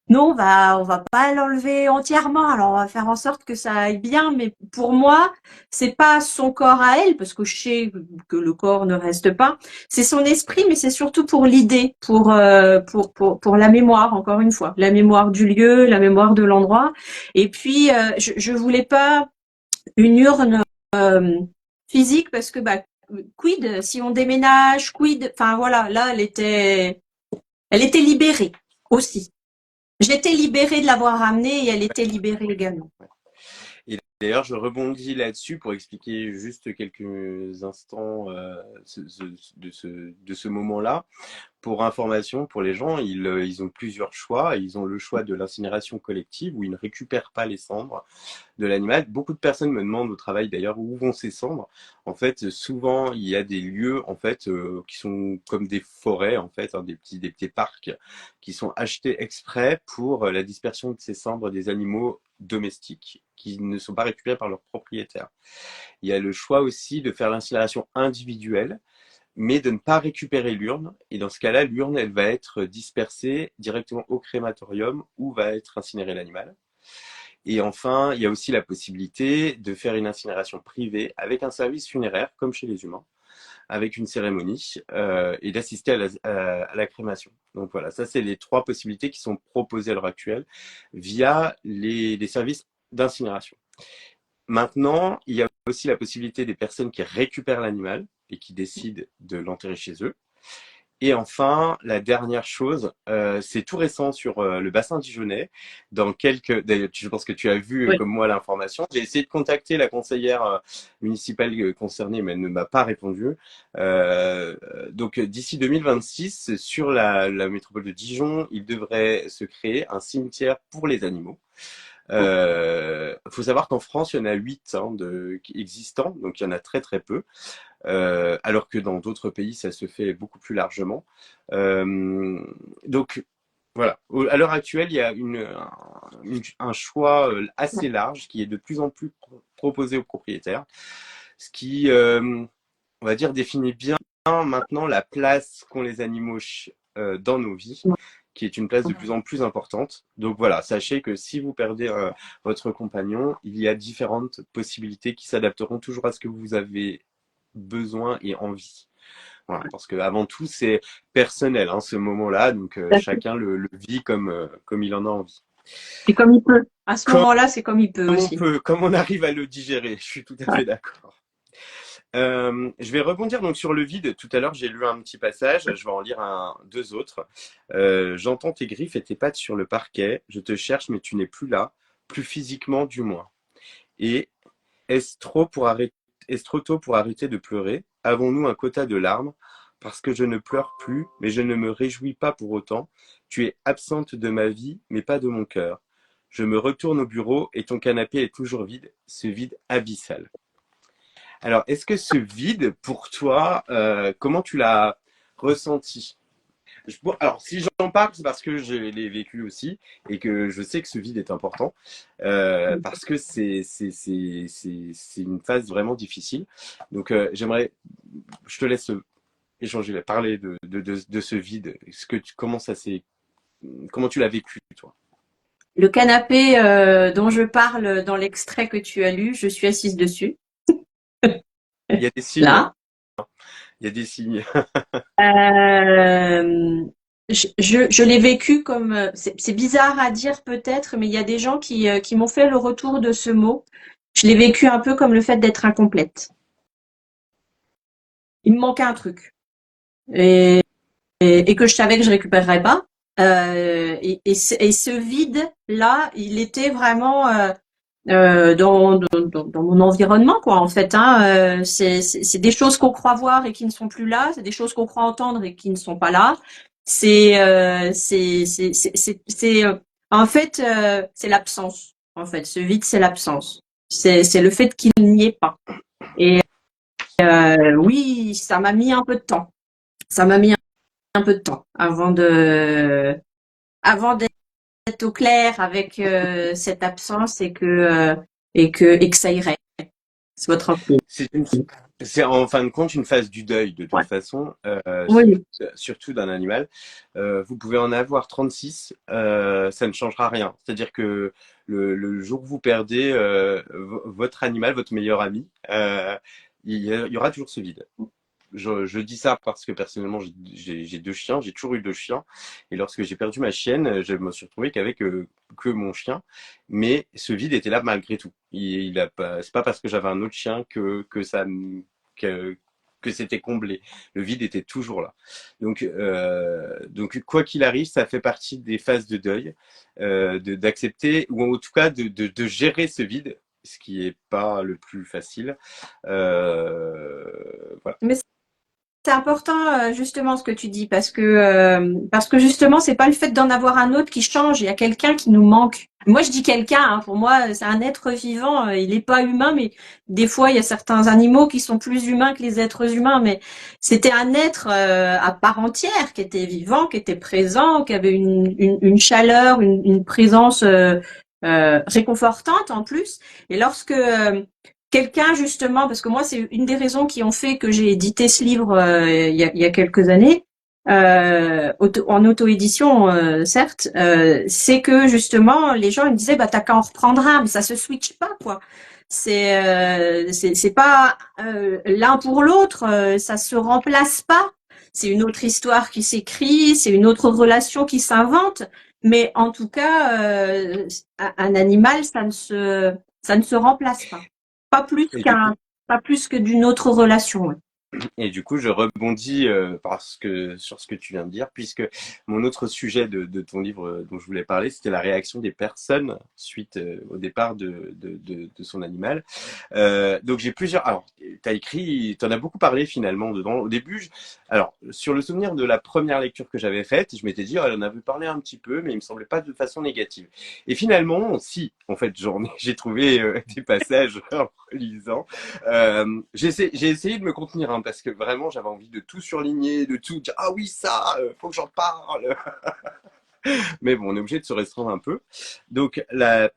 non on va pas l'enlever entièrement, alors on va faire en sorte que ça aille bien, mais pour moi, c'est pas son corps à elle parce que je sais que le corps ne reste pas, c'est son esprit, mais c'est surtout pour l'idée, pour la mémoire encore une fois, la mémoire du lieu, la mémoire de l'endroit et puis je voulais pas une urne physique parce que bah quid si on déménage, quid, enfin voilà, là elle était libérée aussi. J'étais libérée de l'avoir ramenée et elle était libérée également. ouais. Et d'ailleurs, je rebondis là-dessus pour expliquer juste quelques instants de ce moment-là. Pour information, pour les gens, ils ont plusieurs choix. Ils ont le choix de l'incinération collective où ils ne récupèrent pas les cendres de l'animal. Beaucoup de personnes me demandent au travail d'ailleurs où vont ces cendres. En fait, souvent il y a des lieux en fait qui sont comme des forêts en fait, hein, des petits parcs qui sont achetés exprès pour la dispersion de ces cendres des animaux domestiques qui ne sont pas récupérés par leurs propriétaires. Il y a le choix aussi de faire l'incinération individuelle mais de ne pas récupérer l'urne. Et dans ce cas-là, l'urne, elle va être dispersée directement au crématorium où va être incinéré l'animal. Et enfin, il y a aussi la possibilité de faire une incinération privée avec un service funéraire, comme chez les humains, avec une cérémonie, et d'assister à la crémation. Donc voilà, ça c'est les trois possibilités qui sont proposées à l'heure actuelle via les services d'incinération. Maintenant, il y a aussi la possibilité des personnes qui récupèrent l'animal et qui décident de l'enterrer chez eux. Et enfin, la dernière chose, c'est tout récent sur le bassin dijonnais. D'ailleurs, je pense que tu as vu Oui. comme moi l'information. J'ai essayé de contacter la conseillère municipale concernée, mais elle ne m'a pas répondu. Euh, donc d'ici 2026, sur la métropole de Dijon, il devrait se créer un cimetière pour les animaux. Faut savoir qu'en France, il y en a 8 hein, existants, donc il y en a très très peu. Alors que dans d'autres pays, ça se fait beaucoup plus largement. Euh, donc voilà, à l'heure actuelle, il y a un choix assez large qui est de plus en plus proposé aux propriétaires, ce qui, on va dire, définit bien maintenant la place qu'ont les animaux dans nos vies, qui est une place de plus en plus importante. Donc voilà, sachez que si vous perdez votre compagnon, il y a différentes possibilités qui s'adapteront toujours à ce que vous avez besoin et envie. Voilà, parce que avant tout, c'est personnel, hein, ce moment-là, donc chacun le vit comme il en a envie. C'est comme il peut. À ce Comme moment-là, c'est comme il peut on aussi. peut, comme on arrive à le digérer, je suis tout à fait d'accord. Je vais rebondir donc sur le vide. Tout à l'heure, j'ai lu un petit passage. Je vais en lire deux autres. J'entends tes griffes et tes pattes sur le parquet. Je te cherche, mais tu n'es plus là, plus physiquement du moins. Et est-ce trop pour arrêter, est-ce trop tôt pour arrêter de pleurer? Avons-nous un quota de larmes? Parce que je ne pleure plus, mais je ne me réjouis pas pour autant. Tu es absente de ma vie, mais pas de mon cœur. Je me retourne au bureau et ton canapé est toujours vide, ce vide abyssal. Alors, est-ce que ce vide, pour toi, comment tu l'as ressenti? Bon, alors, si j'en parle, c'est parce que je l'ai vécu aussi et que je sais que ce vide est important parce que c'est une phase vraiment difficile. Donc, je te laisse échanger, parler de ce vide. Comment tu l'as vécu, toi? Le canapé dont je parle dans l'extrait que tu as lu, je suis assise dessus. Il y a des signes, hein. Là. Il y a des signes. Euh, je l'ai vécu comme, c'est bizarre à dire peut-être, mais il y a des gens qui m'ont fait le retour de ce mot. Je l'ai vécu un peu comme le fait d'être incomplète. Il me manquait un truc et que je savais que je récupérerais pas. Et ce vide-là, il était vraiment dans mon environnement, quoi, en fait. Hein. C'est des choses qu'on croit voir et qui ne sont plus là. C'est des choses qu'on croit entendre et qui ne sont pas là. En fait, c'est l'absence. En fait, ce vide, c'est l'absence. C'est le fait qu'il n'y est pas. Et oui, ça m'a mis un peu de temps. Ça m'a mis un peu de temps avant d'être au clair avec cette absence et que ça irait. C'est votre info. C'est une- c'est en fin de compte une phase du deuil, de toute Ouais. façon, Oui. surtout d'un animal. Vous pouvez en avoir 36, ça ne changera rien. C'est-à-dire que le jour où vous perdez votre animal, votre meilleur ami, il y aura toujours ce vide. Je dis ça parce que personnellement, j'ai deux chiens, j'ai toujours eu deux chiens. Et lorsque j'ai perdu ma chienne, je me suis retrouvé qu'avec que mon chien. Mais ce vide était là malgré tout. C'est pas parce que j'avais un autre chien que, que c'était comblé. Le vide était toujours là. Donc quoi qu'il arrive, ça fait partie des phases de deuil, d'accepter, ou en tout cas de gérer ce vide, ce qui est pas le plus facile. Voilà. Mais c'est important justement ce que tu dis parce que justement c'est pas le fait d'en avoir un autre qui change, il y a quelqu'un qui nous manque. Moi je dis quelqu'un, hein, pour moi c'est un être vivant, il n'est pas humain, mais des fois il y a certains animaux qui sont plus humains que les êtres humains, mais c'était un être à part entière qui était vivant, qui était présent, qui avait une chaleur, une présence réconfortante en plus. Et lorsque quelqu'un justement, parce que moi c'est une des raisons qui ont fait que j'ai édité ce livre il y a quelques années, en auto-édition certes, c'est que justement les gens ils me disaient bah t'as qu'à en reprendre un, mais ça se switch pas quoi. C'est pas l'un pour l'autre, ça se remplace pas. C'est une autre histoire qui s'écrit, c'est une autre relation qui s'invente, mais en tout cas un animal ça ne se remplace pas. Pas plus Et du coup, qu'un, pas plus que d'une autre relation. Ouais. Et du coup, je rebondis sur ce que tu viens de dire, puisque mon autre sujet de ton livre dont je voulais parler, c'était la réaction des personnes suite au départ de son animal. Donc j'ai plusieurs. Alors, t'en as beaucoup parlé finalement dedans. Au début, alors sur le souvenir de la première lecture que j'avais faite, je m'étais dit, oh, elle en avait parlé un petit peu, mais il me semblait pas de façon négative. Et finalement, si, en fait, j'ai trouvé des passages en relisant. J'ai essayé de me contenir hein, parce que vraiment j'avais envie de tout surligner, de tout dire ah oui ça, faut que j'en parle. Mais bon, on est obligé de se restreindre un peu. Donc la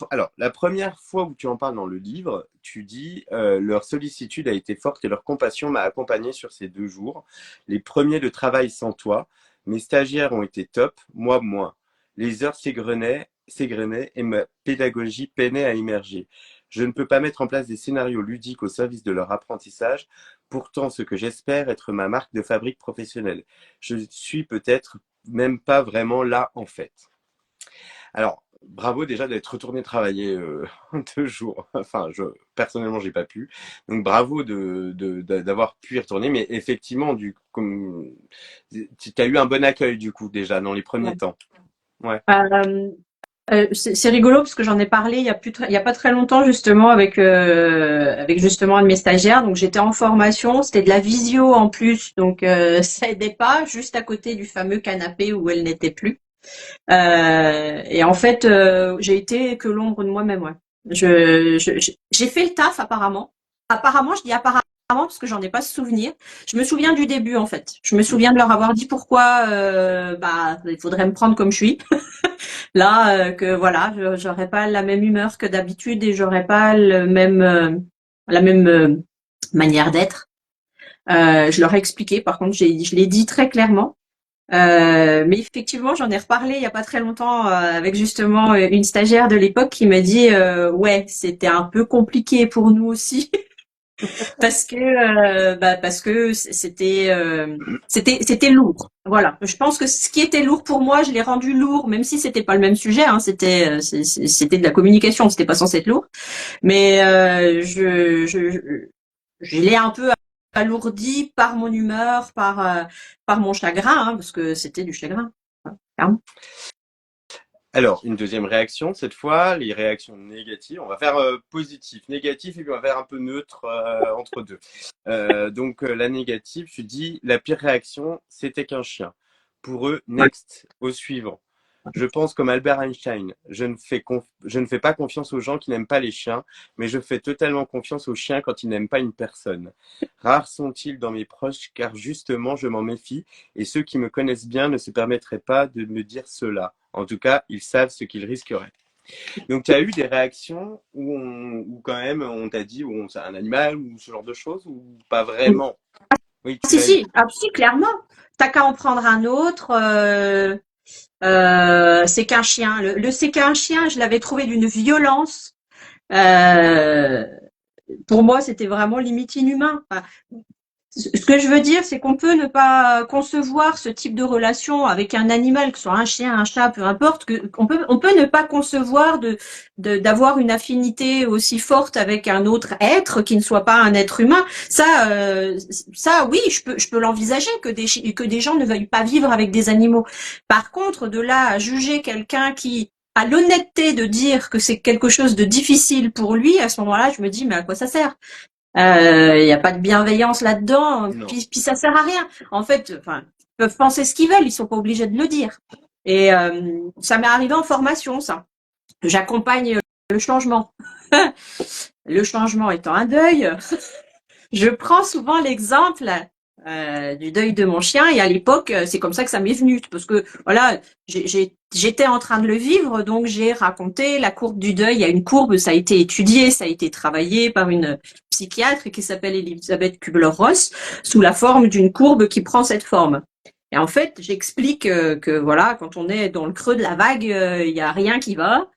première fois où tu en parles dans le livre, tu dis leur sollicitude a été forte et leur compassion m'a accompagné sur ces 2 jours. Les premiers de travail sans toi, mes stagiaires ont été top, moi moins. Les heures s'égrenaient et ma pédagogie peinait à émerger. Je ne peux pas mettre en place des scénarios ludiques au service de leur apprentissage, pourtant ce que j'espère être ma marque de fabrique professionnelle. Je suis peut-être même pas vraiment là en fait. Alors, bravo déjà d'être retourné travailler 2 jours. Enfin, personnellement, j'ai pas pu. Donc bravo d'avoir pu y retourner. Mais effectivement, comme tu as eu un bon accueil du coup déjà dans les premiers Ouais. temps. Ouais. Euh, c'est rigolo parce que j'en ai parlé il y a pas très longtemps justement avec justement un de mes stagiaires. Donc j'étais en formation, c'était de la visio en plus, donc ça aidait pas. Juste à côté du fameux canapé où elle n'était plus. Et en fait, j'ai été que l'ombre de moi-même. Ouais. J'ai fait le taf apparemment. Apparemment, je dis apparemment parce que j'en ai pas ce souvenir. Je me souviens du début en fait. Je me souviens de leur avoir dit pourquoi bah il faudrait me prendre comme je suis. Là, que voilà, j'aurais pas la même humeur que d'habitude et j'aurais pas la même manière d'être. Je leur ai expliqué. Par contre, je l'ai dit très clairement. Mais effectivement, j'en ai reparlé il y a pas très longtemps avec justement une stagiaire de l'époque qui m'a dit ouais, c'était un peu compliqué pour nous aussi parce que c'était lourd. Voilà. Je pense que ce qui était lourd pour moi, je l'ai rendu lourd, même si c'était pas le même sujet. Hein, c'était de la communication, c'était pas censé être lourd. Mais je l'ai un peu alourdi par mon humeur, par mon chagrin, hein, parce que c'était du chagrin. Clairement. Alors, une deuxième réaction, cette fois, les réactions négatives. On va faire positif, négatif, et puis on va faire un peu neutre entre deux. La négative, tu dis, la pire réaction, c'était qu'un chien. Pour eux, next, au suivant. Je pense comme Albert Einstein, je ne fais pas confiance aux gens qui n'aiment pas les chiens, mais je fais totalement confiance aux chiens quand ils n'aiment pas une personne. Rares sont-ils dans mes proches, car justement je m'en méfie, et ceux qui me connaissent bien ne se permettraient pas de me dire cela. En tout cas, ils savent ce qu'ils risqueraient. Donc tu as eu des réactions où quand même on t'a dit c'est un animal ou ce genre de choses, ou pas vraiment? Oui, tu Si, l'as eu. si, ah, si, clairement. T'as qu'à en prendre un autre. C'est qu'un chien. Le c'est qu'un chien, je l'avais trouvé d'une violence. Euh, pour moi, c'était vraiment limite inhumain. Enfin, ce que je veux dire, c'est qu'on peut ne pas concevoir ce type de relation avec un animal, que ce soit un chien, un chat, peu importe, on peut ne pas concevoir d'avoir une affinité aussi forte avec un autre être qui ne soit pas un être humain. Ça, oui, je peux l'envisager que des gens ne veuillent pas vivre avec des animaux. Par contre, de là à juger quelqu'un qui a l'honnêteté de dire que c'est quelque chose de difficile pour lui, à ce moment-là, je me dis, mais à quoi ça sert? Il y a pas de bienveillance là-dedans, Non. puis ça sert à rien. En fait, enfin, ils peuvent penser ce qu'ils veulent, ils sont pas obligés de le dire. Et ça m'est arrivé en formation, ça. J'accompagne le changement. Le changement étant un deuil, je prends souvent l'exemple du deuil de mon chien et à l'époque, c'est comme ça que ça m'est venu parce que voilà, j'étais en train de le vivre, donc j'ai raconté la courbe du deuil. Il y a une courbe, ça a été étudié, ça a été travaillé par une psychiatre qui s'appelle Elisabeth Kubler-Ross sous la forme d'une courbe qui prend cette forme. Et en fait, j'explique que voilà, quand on est dans le creux de la vague, il y a rien qui va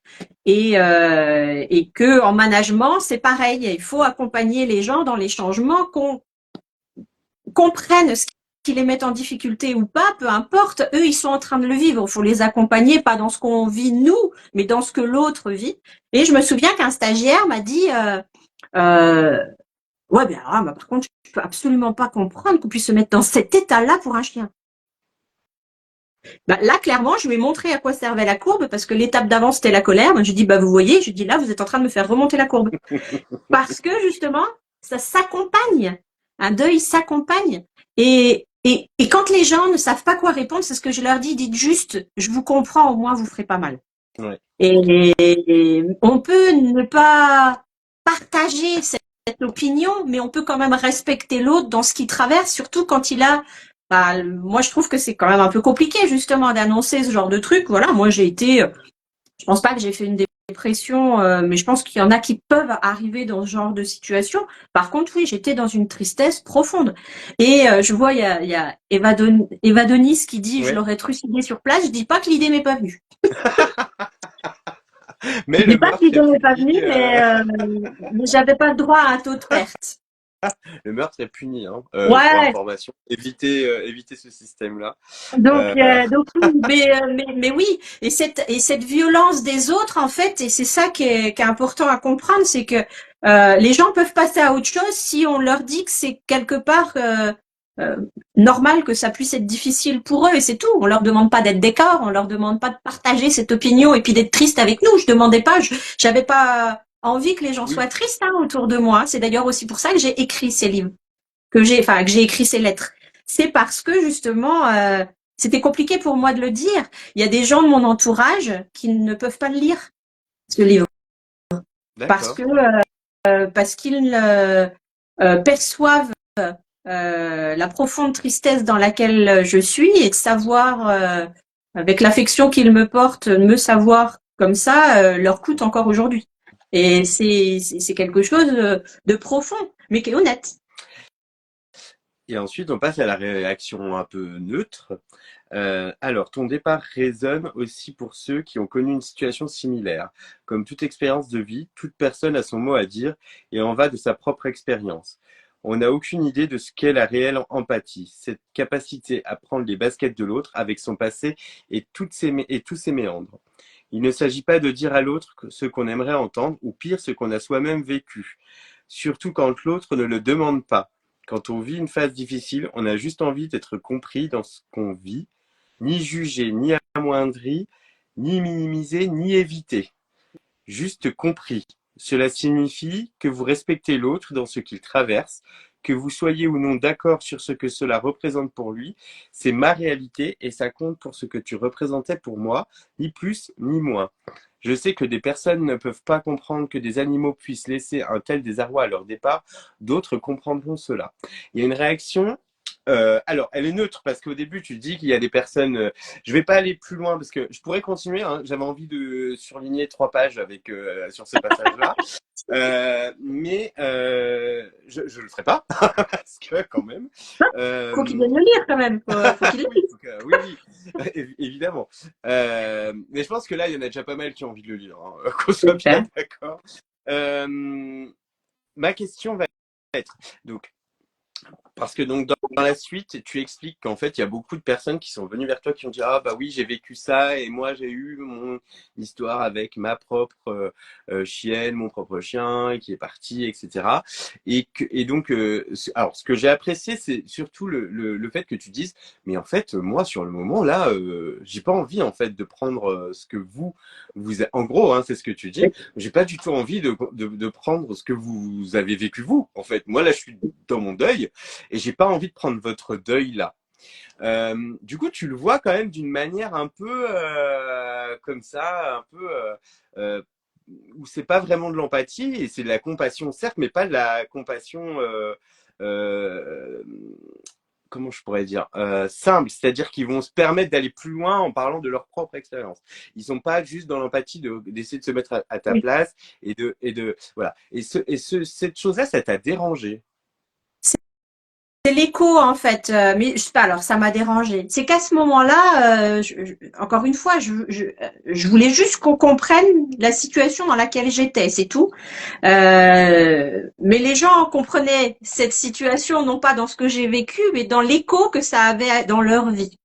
et que en management, c'est pareil. Il faut accompagner les gens dans les changements, qu'on comprenne ce qui les met en difficulté ou pas, peu importe. Eux, ils sont en train de le vivre. Il faut les accompagner, pas dans ce qu'on vit nous, mais dans ce que l'autre vit. Et je me souviens qu'un stagiaire m'a dit euh, ouais, ben alors, par contre, je peux absolument pas comprendre qu'on puisse se mettre dans cet état-là pour un chien. Bah, là, clairement, je lui ai montré à quoi servait la courbe parce que l'étape d'avant, c'était la colère. Moi, je dis, bah, vous voyez, je dis, là, vous êtes en train de me faire remonter la courbe. Parce que, justement, ça s'accompagne. Un deuil s'accompagne. Et quand les gens ne savent pas quoi répondre, c'est ce que je leur dis, dites juste, je vous comprends, au moins, vous ferez pas mal. Ouais. Et on peut ne pas partager cette opinion, mais on peut quand même respecter l'autre dans ce qu'il traverse, surtout quand il a. Bah, moi, je trouve que c'est quand même un peu compliqué justement d'annoncer ce genre de truc. Voilà, moi j'ai été. Je pense pas que j'ai fait une dépression, mais je pense qu'il y en a qui peuvent arriver dans ce genre de situation. Par contre, oui, j'étais dans une tristesse profonde. Et je vois, il y a Eva Denis qui dit, je Ouais. l'aurais trucidé sur place. Je dis pas que l'idée m'est pas venue. Mais Je dis le pas que meurtre l'idée est m'est pas puni. venue, mais j'avais pas le droit à un taux de perte. Le meurtre est puni, hein, pour Ouais. information. Évitez ce système-là. Donc, Euh, oui, mais oui, et cette violence des autres, en fait, et c'est ça qui est important à comprendre, c'est que les gens peuvent passer à autre chose si on leur dit que c'est quelque part euh, normal que ça puisse être difficile pour eux, et c'est tout. On leur demande pas d'être d'accord, on leur demande pas de partager cette opinion et puis d'être triste avec nous. Je demandais pas, j'avais pas envie que les gens soient oui, tristes hein, autour de moi. C'est d'ailleurs aussi pour ça que j'ai écrit ces livres, que j'ai écrit ces lettres. C'est parce que justement, c'était compliqué pour moi de le dire. Il y a des gens de mon entourage qui ne peuvent pas le lire, ce livre, parce que d'accord. parce qu'ils perçoivent la profonde tristesse dans laquelle je suis et de savoir, avec l'affection qu'ils me portent, me savoir comme ça, leur coûte encore aujourd'hui. Et c'est quelque chose de profond, mais qui est honnête. Et ensuite, on passe à la réaction un peu neutre. Alors, ton départ résonne aussi pour ceux qui ont connu une situation similaire. Comme toute expérience de vie, toute personne a son mot à dire et en va de sa propre expérience. On n'a aucune idée de ce qu'est la réelle empathie, cette capacité à prendre les baskets de l'autre avec son passé et, et tous ses méandres. Il ne s'agit pas de dire à l'autre ce qu'on aimerait entendre ou pire ce qu'on a soi-même vécu, surtout quand l'autre ne le demande pas. Quand on vit une phase difficile, on a juste envie d'être compris dans ce qu'on vit, ni jugé, ni amoindri, ni minimisé, ni évité. Juste compris. Cela signifie que vous respectez l'autre dans ce qu'il traverse, que vous soyez ou non d'accord sur ce que cela représente pour lui. C'est ma réalité et ça compte pour ce que tu représentais pour moi, ni plus ni moins. Je sais que des personnes ne peuvent pas comprendre que des animaux puissent laisser un tel désarroi à leur départ, d'autres comprendront cela. Il y a une réaction. Alors, elle est neutre parce qu'au début, tu dis qu'il y a des personnes. Je vais pas aller plus loin parce que je pourrais continuer. Hein, j'avais envie de surligner 3 pages avec sur ce passage-là, mais je le ferai pas parce que quand même. Faut qu'il vienne le lire quand même. Faut qu'il le Oui, lise. oui, oui, évidemment. Mais je pense que là, il y en a déjà pas mal qui ont envie de le lire, hein, qu'on soit bien Super. d'accord. Ma question va être donc parce que donc dans la suite, tu expliques qu'en fait, il y a beaucoup de personnes qui sont venues vers toi qui ont dit ah bah oui j'ai vécu ça et moi j'ai eu mon histoire avec ma propre chienne, mon propre chien qui est parti, etc. Et donc alors ce que j'ai apprécié c'est surtout le fait que tu dises mais en fait moi sur le moment là j'ai pas envie en fait de prendre ce que vous en gros hein, c'est ce que tu dis j'ai pas du tout envie de prendre ce que vous avez vécu vous en fait moi là je suis dans mon deuil et j'ai pas envie de prendre votre deuil là. Du coup, tu le vois quand même d'une manière un peu comme ça, un peu euh, où c'est pas vraiment de l'empathie et c'est de la compassion, certes, mais pas de la compassion. Euh, comment je pourrais dire simple, c'est-à-dire qu'ils vont se permettre d'aller plus loin en parlant de leur propre expérience. Ils sont pas juste dans l'empathie d'essayer de se mettre à ta Oui. place et de voilà. Cette chose-là, ça t'a dérangé. C'est l'écho en fait, mais je sais pas. Alors ça m'a dérangé. C'est qu'à ce moment-là, encore une fois, je voulais juste qu'on comprenne la situation dans laquelle j'étais, c'est tout. Mais les gens comprenaient cette situation non pas dans ce que j'ai vécu, mais dans l'écho que ça avait dans leur vie.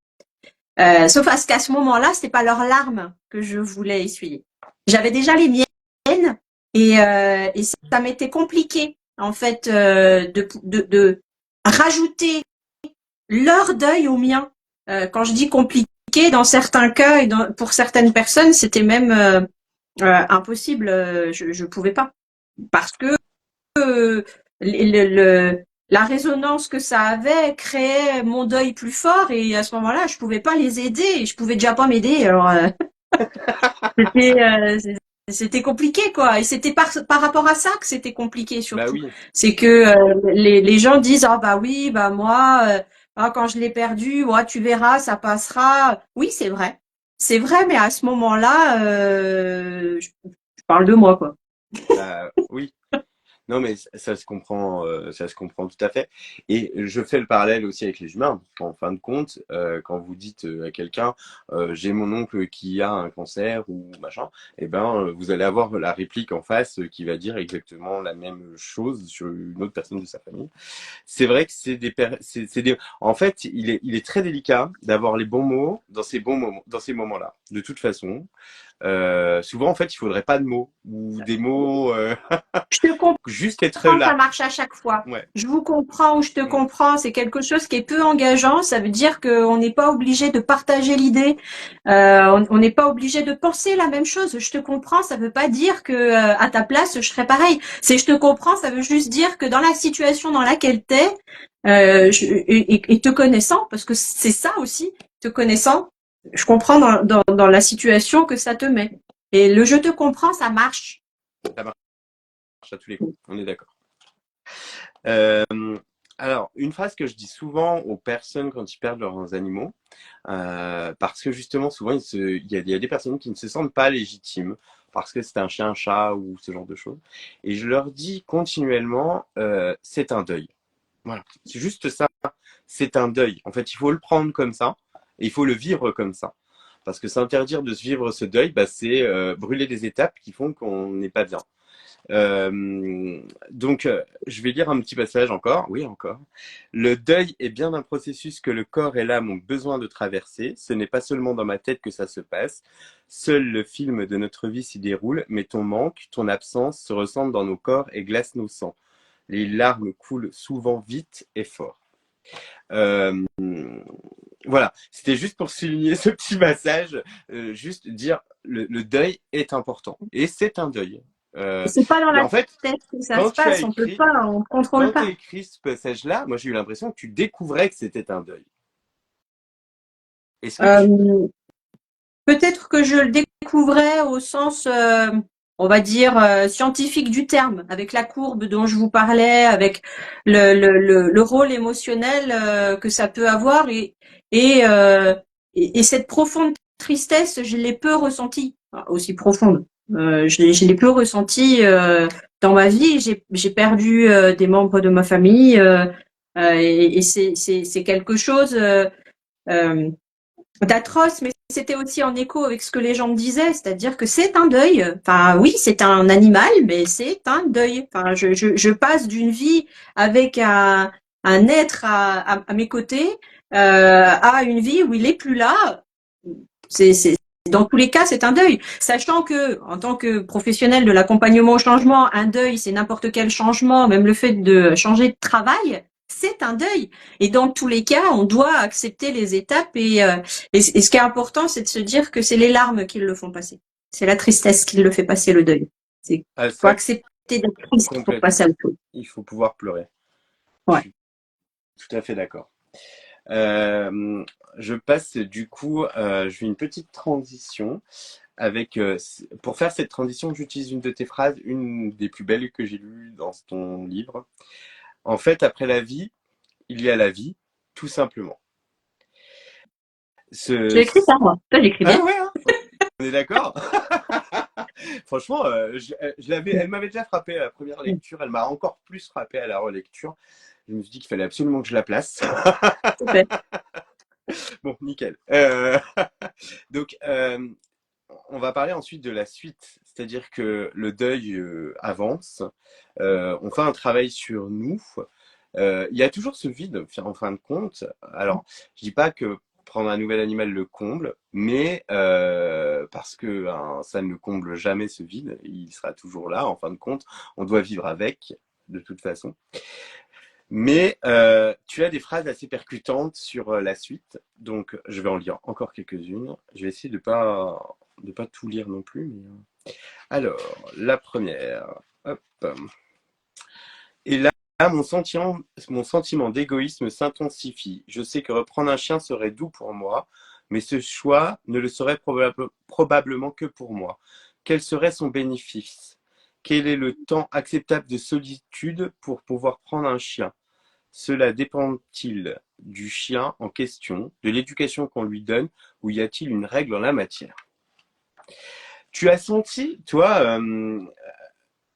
Sauf qu'à ce moment-là, c'était pas leurs larmes que je voulais essuyer. J'avais déjà les miennes et ça m'était compliqué en fait de rajouter leur deuil au mien. Quand je dis compliqué, dans certains cas et pour certaines personnes, c'était même impossible. Je pouvais pas parce que la résonance que ça avait créait mon deuil plus fort et à ce moment-là, je pouvais pas les aider et je pouvais déjà pas m'aider. Alors c'était c'était compliqué quoi et c'était par rapport à ça que c'était compliqué Bah surtout. oui, C'est que les gens disent ah bah oui bah moi ah, quand je l'ai perdu, moi tu verras ça passera. Oui c'est vrai. C'est vrai mais à ce moment-là je parle de moi quoi. bah oui. Non, mais ça se comprend tout à fait. Et je fais le parallèle aussi avec les humains. En fin de compte, quand vous dites à quelqu'un, j'ai mon oncle qui a un cancer ou machin, eh ben, vous allez avoir la réplique en face qui va dire exactement la même chose sur une autre personne de sa famille. C'est vrai que en fait, il est très délicat d'avoir les bons mots dans ces bons moments, dans ces moments-là. De toute façon, souvent, en fait, il faudrait pas de mots ou des mots, Je te juste être comprends, ça là. marche à chaque fois. Ouais. Je vous comprends ou je te Mm. comprends, c'est quelque chose qui est peu engageant. Ça veut dire qu'on n'est pas obligé de partager l'idée. On n'est pas obligé de penser la même chose. Je te comprends, ça veut pas dire que à ta place je serais pareil. C'est je te comprends, ça veut juste dire que dans la situation dans laquelle t'es, et te connaissant, parce que c'est ça aussi, te connaissant, je comprends dans la situation que ça te met. Et le je te comprends, ça marche. Ça marche à tous les coups. On est d'accord. Euh, alors, une phrase que je dis souvent aux personnes quand ils perdent leurs animaux, parce que justement, souvent, il y a des personnes qui ne se sentent pas légitimes parce que c'est un chien, un chat ou ce genre de choses. Et je leur dis continuellement, c'est un deuil. Voilà, c'est juste ça. C'est un deuil. En fait, il faut le prendre comme ça et il faut le vivre comme ça. Parce que s'interdire de se vivre ce deuil, bah, c'est brûler des étapes qui font qu'on n'est pas bien. Donc, je vais lire un petit passage encore. Oui, encore. Le deuil est bien un processus que le corps et l'âme ont besoin de traverser. Ce n'est pas seulement dans ma tête que ça se passe. Seul le film de notre vie s'y déroule, mais ton manque, ton absence se ressentent dans nos corps et glacent nos sangs. Les larmes coulent souvent vite et fort. Euh, voilà, c'était juste pour souligner ce petit passage, juste dire le deuil est important et c'est un deuil. C'est pas dans Mais la en fait, tête que ça quand se tu as passe, on peut écrit, pas, on contrôle quand tu pas. as écrit ce passage-là, moi j'ai eu l'impression que tu découvrais que c'était un deuil. Est-ce que tu... Euh, Peut-être que je le découvrais au sens, on va dire, scientifique du terme, avec la courbe dont je vous parlais, avec le rôle émotionnel que ça peut avoir et, euh, et cette profonde tristesse, je l'ai peu ressentie, enfin, aussi profonde. Je l'ai peu ressentie dans ma vie. J'ai perdu des membres de ma famille et c'est quelque chose. Euh, D'atroce, mais c'était aussi en écho avec ce que les gens me disaient, c'est-à-dire que c'est un deuil. Enfin, oui, c'est un animal, mais c'est un deuil. Enfin, je passe d'une vie avec un être à mes côtés à une vie où il est plus là. C'est, dans tous les cas, c'est un deuil. Sachant que, en tant que professionnel de l'accompagnement au changement, un deuil, c'est n'importe quel changement, même le fait de changer de travail, c'est un deuil. Et dans tous les cas, on doit accepter les étapes et ce qui est important, c'est de se dire que c'est les larmes qui le font passer. C'est la tristesse qui le fait passer le deuil. C'est Ah, faut ça, accepter d'être triste pour complètement. passer à autre chose. Il faut pouvoir pleurer. Je Ouais. suis tout à fait d'accord. Euh, je passe du coup, je fais une petite transition avec, pour faire cette transition, j'utilise une de tes phrases, une des plus belles que j'ai lues dans ton livre. En fait, après la vie, il y a la vie, tout simplement. Je l'ai écrit Ce... ça, moi. Toi, j'écris Ah bien. ouais, hein, on est d'accord. Franchement, elle m'avait déjà frappé à la première lecture, elle m'a encore plus frappé à la relecture. Je me suis dit qu'il fallait absolument que je la place. Super. Bon, nickel. Donc, on va parler ensuite de la suite, c'est-à-dire que le deuil avance, on fait un travail sur nous. Il y a toujours ce vide, en fin de compte. Alors, je dis pas que prendre un nouvel animal le comble, mais parce que hein, ça ne le comble jamais ce vide, il sera toujours là. En fin de compte, on doit vivre avec, de toute façon. Mais tu as des phrases assez percutantes sur la suite, donc je vais en lire encore quelques-unes. Je vais essayer de pas tout lire non plus. Mais... Alors, la première. Hop. Et là, mon sentiment d'égoïsme s'intensifie. Je sais que reprendre un chien serait doux pour moi, mais ce choix ne le serait probablement que pour moi. Quel serait son bénéfice? Quel est le temps acceptable de solitude pour pouvoir prendre un chien? Cela dépend-il du chien en question, de l'éducation qu'on lui donne, ou y a-t-il une règle en la matière? Tu as senti, toi,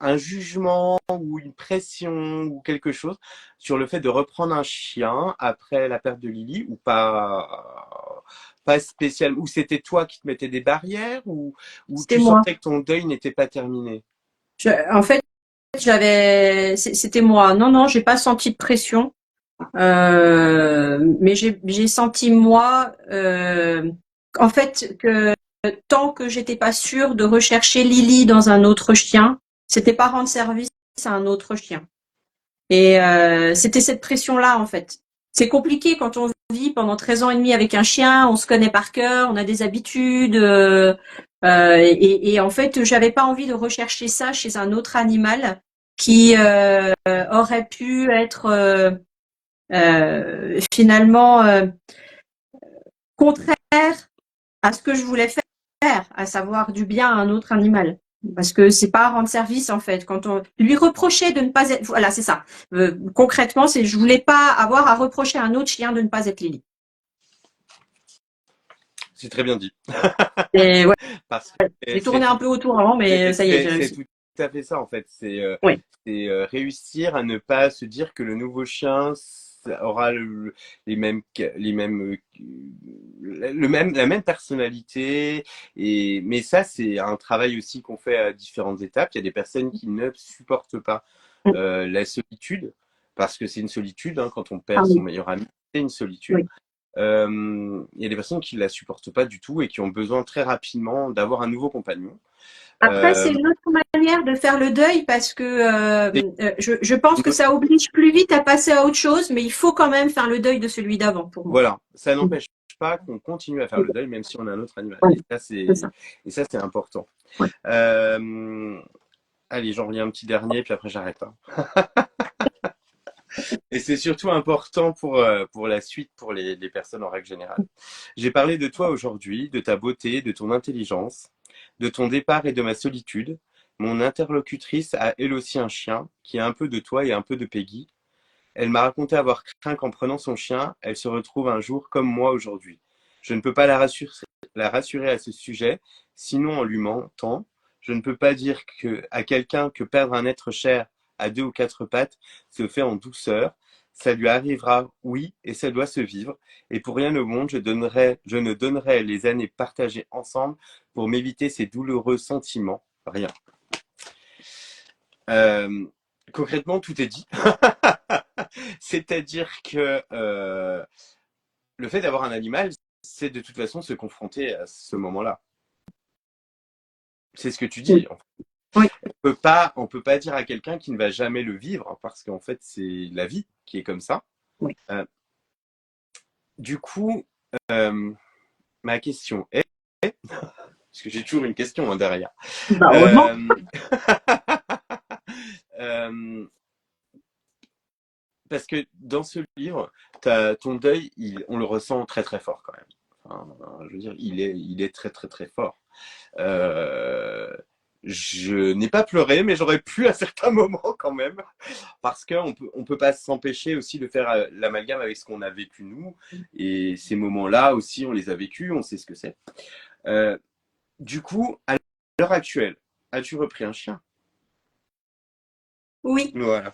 un jugement ou une pression ou quelque chose sur le fait de reprendre un chien après la perte de Lily ou pas spécialement, ou c'était toi qui te mettais des barrières ou C'était tu moi. sentais que ton deuil n'était pas terminé? En fait, c'était moi. Non, non, j'ai pas senti de pression. Mais j'ai senti moi, en fait, que tant que j'étais pas sûre de rechercher Lily dans un autre chien, c'était pas rendre service à un autre chien. Et c'était cette pression-là, en fait. C'est compliqué quand on vit pendant 13 ans et demi avec un chien, on se connaît par cœur, on a des habitudes. Et en fait, j'avais pas envie de rechercher ça chez un autre animal qui aurait pu être finalement contraire à ce que je voulais faire, à savoir du bien à un autre animal. Parce que c'est pas rendre service en fait. Quand on lui reprochait de ne pas être, voilà, c'est ça. Concrètement, c'est je voulais pas avoir à reprocher à un autre chien de ne pas être Lily. C'est très bien dit. Et ouais, Parce que j'ai tourné un peu autour avant, mais ça y est, j'ai c'est réussi. tout à fait ça en fait. Oui. Réussir à ne pas se dire que le nouveau chien aura la même personnalité. Mais ça, c'est un travail aussi qu'on fait à différentes étapes. Il y a des personnes qui ne supportent pas la solitude parce que c'est une solitude hein, quand on Ah perd son oui, meilleur ami. C'est une solitude. oui. Il y a des personnes qui la supportent pas du tout et qui ont besoin très rapidement d'avoir un nouveau compagnon. Après, c'est Euh, une autre manière de faire le deuil parce que c'est je pense une que autre- ça oblige plus vite à passer à autre chose, mais il faut quand même faire le deuil de celui d'avant pour moi. voilà, ça Mm. n'empêche pas qu'on continue à faire le deuil même si on a un autre animal. Ouais, c'est ça. Et ça c'est important. Ouais. Euh, allez, j'en reviens un petit dernier puis après j'arrête. Hein. Et c'est surtout important pour la suite, pour les personnes en règle générale. J'ai parlé de toi aujourd'hui, de ta beauté, de ton intelligence, de ton départ et de ma solitude. Mon interlocutrice a elle aussi un chien qui a un peu de toi et un peu de Peggy. Elle m'a raconté avoir craint qu'en prenant son chien, elle se retrouve un jour comme moi aujourd'hui. Je ne peux pas la rassurer à ce sujet, sinon on lui mentant. Je ne peux pas dire à quelqu'un que perdre un être cher à deux ou quatre pattes se fait en douceur. Ça lui arrivera, oui, et ça doit se vivre. Et pour rien au monde, je ne donnerai les années partagées ensemble pour m'éviter ces douloureux sentiments. Rien. Euh, concrètement, tout est dit. C'est-à-dire que le fait d'avoir un animal, c'est de toute façon se confronter à ce moment-là. C'est ce que tu Oui. dis. Oui. On peut pas dire à quelqu'un qui ne va jamais le vivre parce qu'en fait c'est la vie qui est comme ça. Oui. Euh, du coup, euh, ma question est, parce que j'ai toujours une question hein, derrière. Bah, heureusement. Euh, euh, parce que dans ce livre, ton deuil, on le ressent très très fort quand même. Enfin, je veux dire, il est très très très fort. Euh, je n'ai pas pleuré, mais j'aurais pu à certains moments quand même, parce on peut pas s'empêcher aussi de faire l'amalgame avec ce qu'on a vécu nous, et ces moments-là aussi, on les a vécus, on sait ce que c'est. Euh, du coup, à l'heure actuelle, as-tu repris un chien? Oui. Voilà.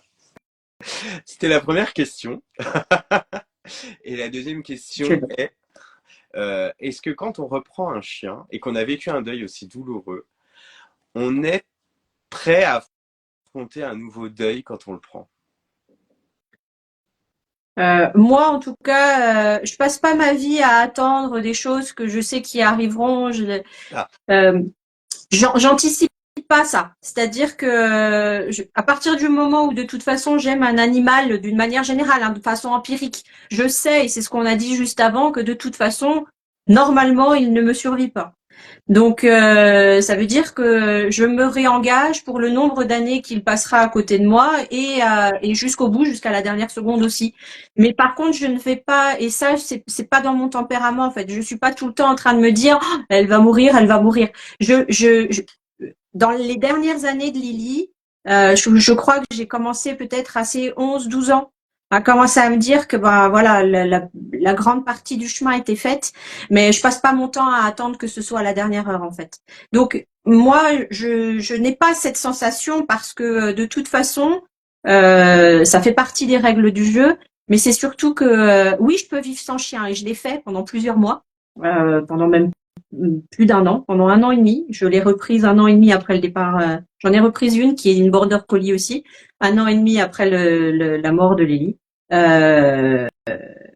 C'était la première question. Et la deuxième question est, est-ce que quand on reprend un chien et qu'on a vécu un deuil aussi douloureux, on est prêt à affronter un nouveau deuil quand on le prend? Moi, en tout cas, je passe pas ma vie à attendre des choses que je sais qui arriveront. Ah, Euh, J'anticipe pas ça. C'est-à-dire que à partir du moment où de toute façon j'aime un animal d'une manière générale, hein, de façon empirique, je sais, et c'est ce qu'on a dit juste avant, que de toute façon, normalement, il ne me survit pas. Donc, ça veut dire que je me réengage pour le nombre d'années qu'il passera à côté de moi et jusqu'au bout, jusqu'à la dernière seconde aussi. Mais par contre, je ne fais pas, et ça, c'est pas dans mon tempérament en fait. Je suis pas tout le temps en train de me dire, oh, elle va mourir, elle va mourir. Dans les dernières années de Lily, je crois que j'ai commencé peut-être à ses 11, 12 ans a commencé à me dire que ben voilà, la grande partie du chemin était faite, mais je passe pas mon temps à attendre que ce soit à la dernière heure en fait. Donc moi, je n'ai pas cette sensation parce que de toute façon, ça fait partie des règles du jeu. Mais c'est surtout que oui, je peux vivre sans chien et je l'ai fait pendant plusieurs mois, pendant même plus d'un an, pendant 1 an et demi. Je l'ai reprise 1 an et demi après le départ. J'en ai reprise une qui est une border collie aussi, 1 an et demi après la mort de Lily. Euh,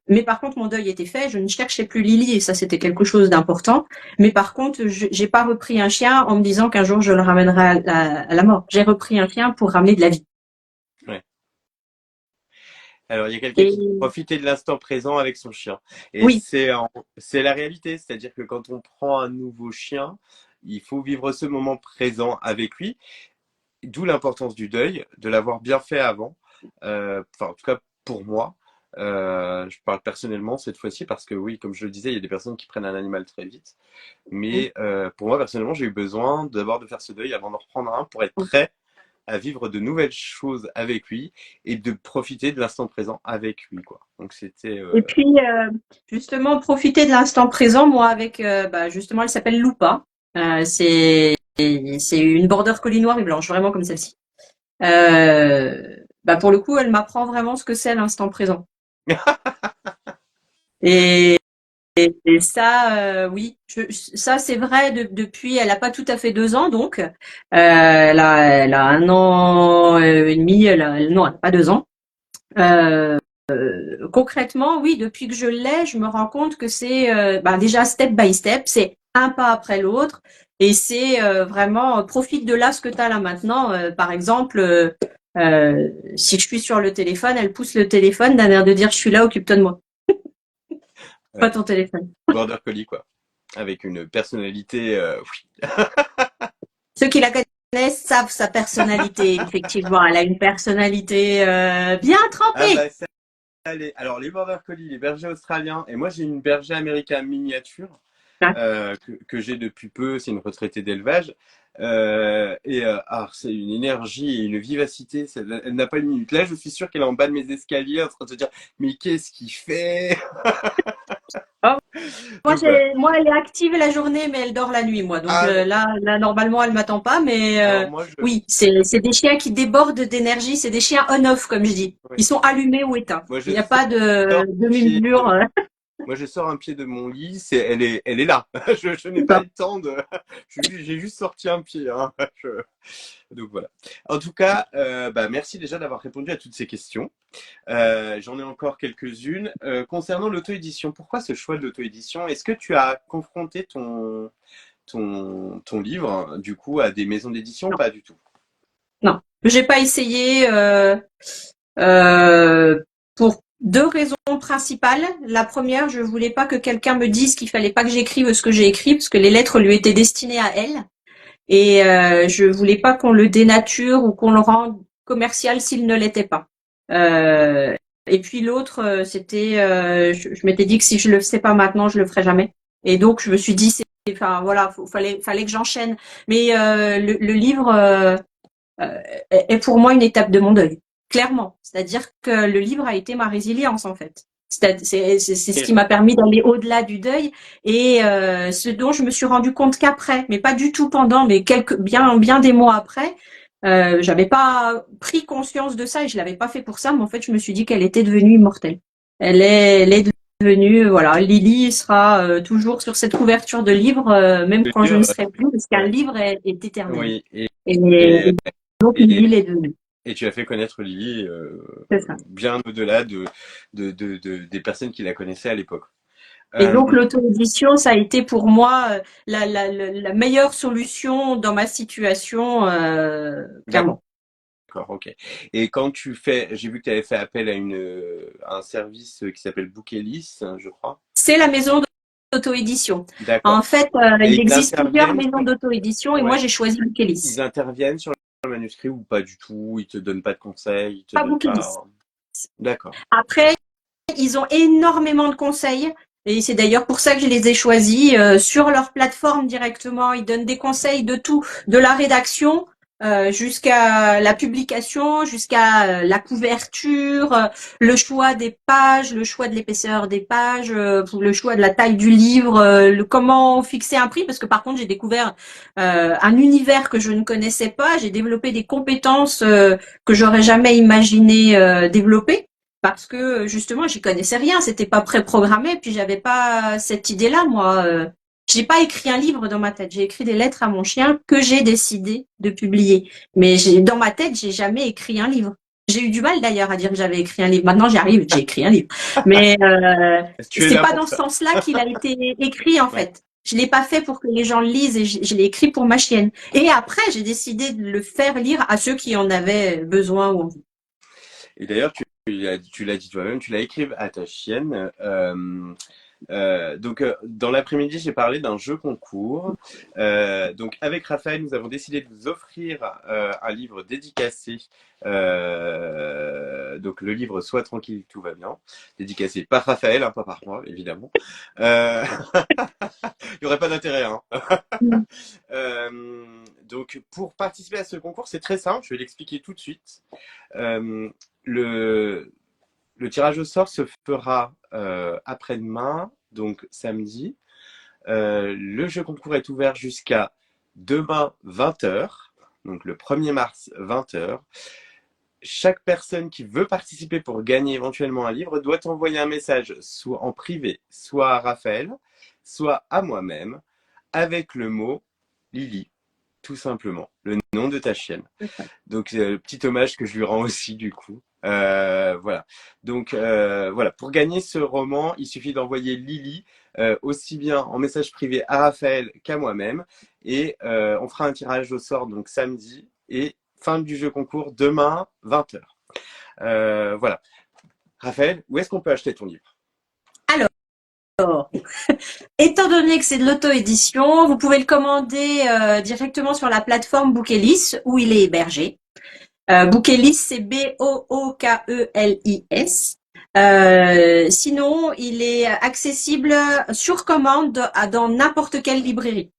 mais par contre, mon deuil était fait. Je ne cherchais plus Lily et ça, c'était quelque chose d'important. Mais par contre, j'ai pas repris un chien en me disant qu'un jour je le ramènerai à la mort. J'ai repris un chien pour ramener de la vie. Ouais. Alors, il y a quelqu'un Et qui dit profiter de l'instant présent avec son chien. Et oui. c'est la réalité. C'est-à-dire que quand on prend un nouveau chien, il faut vivre ce moment présent avec lui. D'où l'importance du deuil, de l'avoir bien fait avant. Enfin, en tout cas, pour moi. Je parle personnellement cette fois-ci parce que oui, comme je le disais, il y a des personnes qui prennent un animal très vite. Mais pour moi, personnellement, j'ai eu besoin d'abord de faire ce deuil avant d'en reprendre un pour être prêt à vivre de nouvelles choses avec lui et de profiter de l'instant présent avec lui, quoi. Donc c'était Et puis, justement, profiter de l'instant présent, moi, avec, bah, justement, elle s'appelle Loupa. C'est une border collie noire et blanche, vraiment comme celle-ci. Bah, pour le coup, elle m'apprend vraiment ce que c'est l'instant présent. Et, et ça, oui, ça c'est vrai depuis, elle a pas tout à fait 2 ans, donc elle a 1 an et demi, non, elle a pas 2 ans. Euh, Concrètement, oui, depuis que je l'ai, je me rends compte que c'est bah, déjà step by step, c'est un pas après l'autre, et c'est vraiment profite de là ce que tu as là maintenant. Par exemple, si je suis sur le téléphone, elle pousse le téléphone d'un air de dire je suis là, occupe-toi de moi, pas ouais, ton téléphone. border collie, quoi. Avec une personnalité, oui. Ceux qui la connaissent savent sa personnalité. Effectivement, elle a une personnalité bien Ah trempée. bah ça allez. Alors les border collie, les bergers australiens, et moi j'ai une berger américaine miniature. Que j'ai depuis peu, c'est une retraitée d'élevage. C'est une énergie et une vivacité, elle n'a pas une minute. Là, je suis sûr qu'elle est en bas de mes escaliers en train de se dire, mais qu'est-ce qu'il fait? Oh, Donc voilà. moi, elle est active la journée, mais elle dort la nuit, moi. Donc Ah, là, normalement, elle m'attend pas. Mais alors moi, oui, c'est des chiens qui débordent d'énergie. C'est des chiens on-off, comme je dis. ouais. Ils sont allumés ou éteints. Moi, Il n'y a pas sors de un pied demi-mesure. moi, je sors un pied de mon lit, elle est là. Je n'ai pas D'accord. le temps de, j'ai juste sorti un pied, hein. Donc voilà. En tout cas, bah, merci déjà d'avoir répondu à toutes ces questions. J'en ai encore quelques-unes. Concernant l'auto-édition, pourquoi ce choix de l'auto-édition? Est-ce que tu as confronté ton livre, du coup, à des maisons d'édition? Non, Pas du tout. non. J'ai pas essayé euh, pour deux raisons principales. La première, je voulais pas que quelqu'un me dise qu'il fallait pas que j'écrive ce que j'ai écrit, parce que les lettres lui étaient destinées à elle. Et je voulais pas qu'on le dénature ou qu'on le rende commercial s'il ne l'était pas. Euh, et puis l'autre, c'était, je m'étais dit que si je le faisais pas maintenant, je le ferais jamais. Et donc je me suis dit, enfin voilà, fallait que j'enchaîne. Mais le livre est pour moi une étape de mon deuil, clairement. C'est-à-dire que le livre a été ma résilience en fait. C'est ce qui m'a permis d'aller au-delà du deuil et ce dont je me suis rendu compte qu'après, mais pas du tout pendant, mais bien des mois après, j'avais pas pris conscience de ça et je l'avais pas fait pour ça, mais en fait je me suis dit qu'elle était devenue immortelle. Elle est devenue, voilà, Lily sera toujours sur cette couverture de livre, même Le quand je ne livre, serai plus, parce qu'un ouais. livre est éternel. Oui. Et Et, donc et, Lily est devenue. et tu as fait connaître Lily C'est ça. bien au-delà des personnes qui la connaissaient à l'époque. Et Euh, donc l'auto-édition, ça a été pour moi la meilleure solution dans ma situation, clairement. D'accord, ok. Et quand tu fais, j'ai vu que tu avais fait appel à un service qui s'appelle Bookelys, je crois. C'est la maison d'auto-édition. En D'accord. fait, Et il ils existe plusieurs interviennent maisons sur, d'auto-édition et moi ouais, j'ai choisi ils Bookelis. interviennent sur le manuscrit ou pas du tout, ils te donnent pas de conseils, ils te Pas donnent Bookelis. pas. D'accord. Après, ils ont énormément de conseils. Et c'est d'ailleurs pour ça que je les ai choisis sur leur plateforme directement. Ils donnent des conseils de tout, de la rédaction jusqu'à la publication, jusqu'à la couverture, le choix des pages, le choix de l'épaisseur des pages, le choix de la taille du livre, comment fixer un prix, parce que par contre j'ai découvert un univers que je ne connaissais pas, j'ai développé des compétences que j'aurais jamais imaginé développer. Parce que justement, j'y connaissais rien, c'était pas préprogrammé, puis j'avais pas cette idée-là, moi. J'ai pas écrit un livre dans ma tête. J'ai écrit des lettres à mon chien que j'ai décidé de publier. Mais dans ma tête, j'ai jamais écrit un livre. J'ai eu du mal d'ailleurs à dire que j'avais écrit un livre. Maintenant, j'y arrive, j'ai écrit un livre. Mais Tu es c'est là pas pour dans ce ça. sens-là qu'il a été écrit en Ouais. fait. Je l'ai pas fait pour que les gens le lisent et je l'ai écrit pour ma chienne. Et après, j'ai décidé de le faire lire à ceux qui en avaient besoin ou envie. Et d'ailleurs, tu l'as dit toi-même, tu l'as écrit à ta chienne. Donc, dans l'après-midi, j'ai parlé d'un jeu concours. Donc, avec Raphaël, nous avons décidé de vous offrir un livre dédicacé. Donc, le livre Sois tranquille, tout va bien, dédicacé par Raphaël, hein, pas par moi, évidemment. Euh... Il n'y aurait pas d'intérêt, hein. Donc, pour participer à ce concours, c'est très simple. Je vais l'expliquer tout de suite. Euh, le, le tirage au sort se fera après-demain, donc samedi. Le jeu concours est ouvert jusqu'à demain 20h, donc le 1er mars 20h. Chaque personne qui veut participer pour gagner éventuellement un livre doit envoyer un message soit en privé, soit à Raphaël, soit à moi-même, avec le mot Lily, tout simplement, le nom de ta chienne. Donc, petit hommage que je lui rends aussi, du coup. Voilà. Donc, voilà. Pour gagner ce roman, il suffit d'envoyer Lily aussi bien en message privé à Raphaël qu'à moi-même. Et on fera un tirage au sort donc samedi et fin du jeu concours demain 20h. Voilà. Raphaël, où est-ce qu'on peut acheter ton livre? Alors, étant donné que c'est de l'auto-édition, vous pouvez le commander directement sur la plateforme Bookelis où il est hébergé. Bookelis, c'est Bookelis. Sinon, il est accessible sur commande dans n'importe quelle librairie.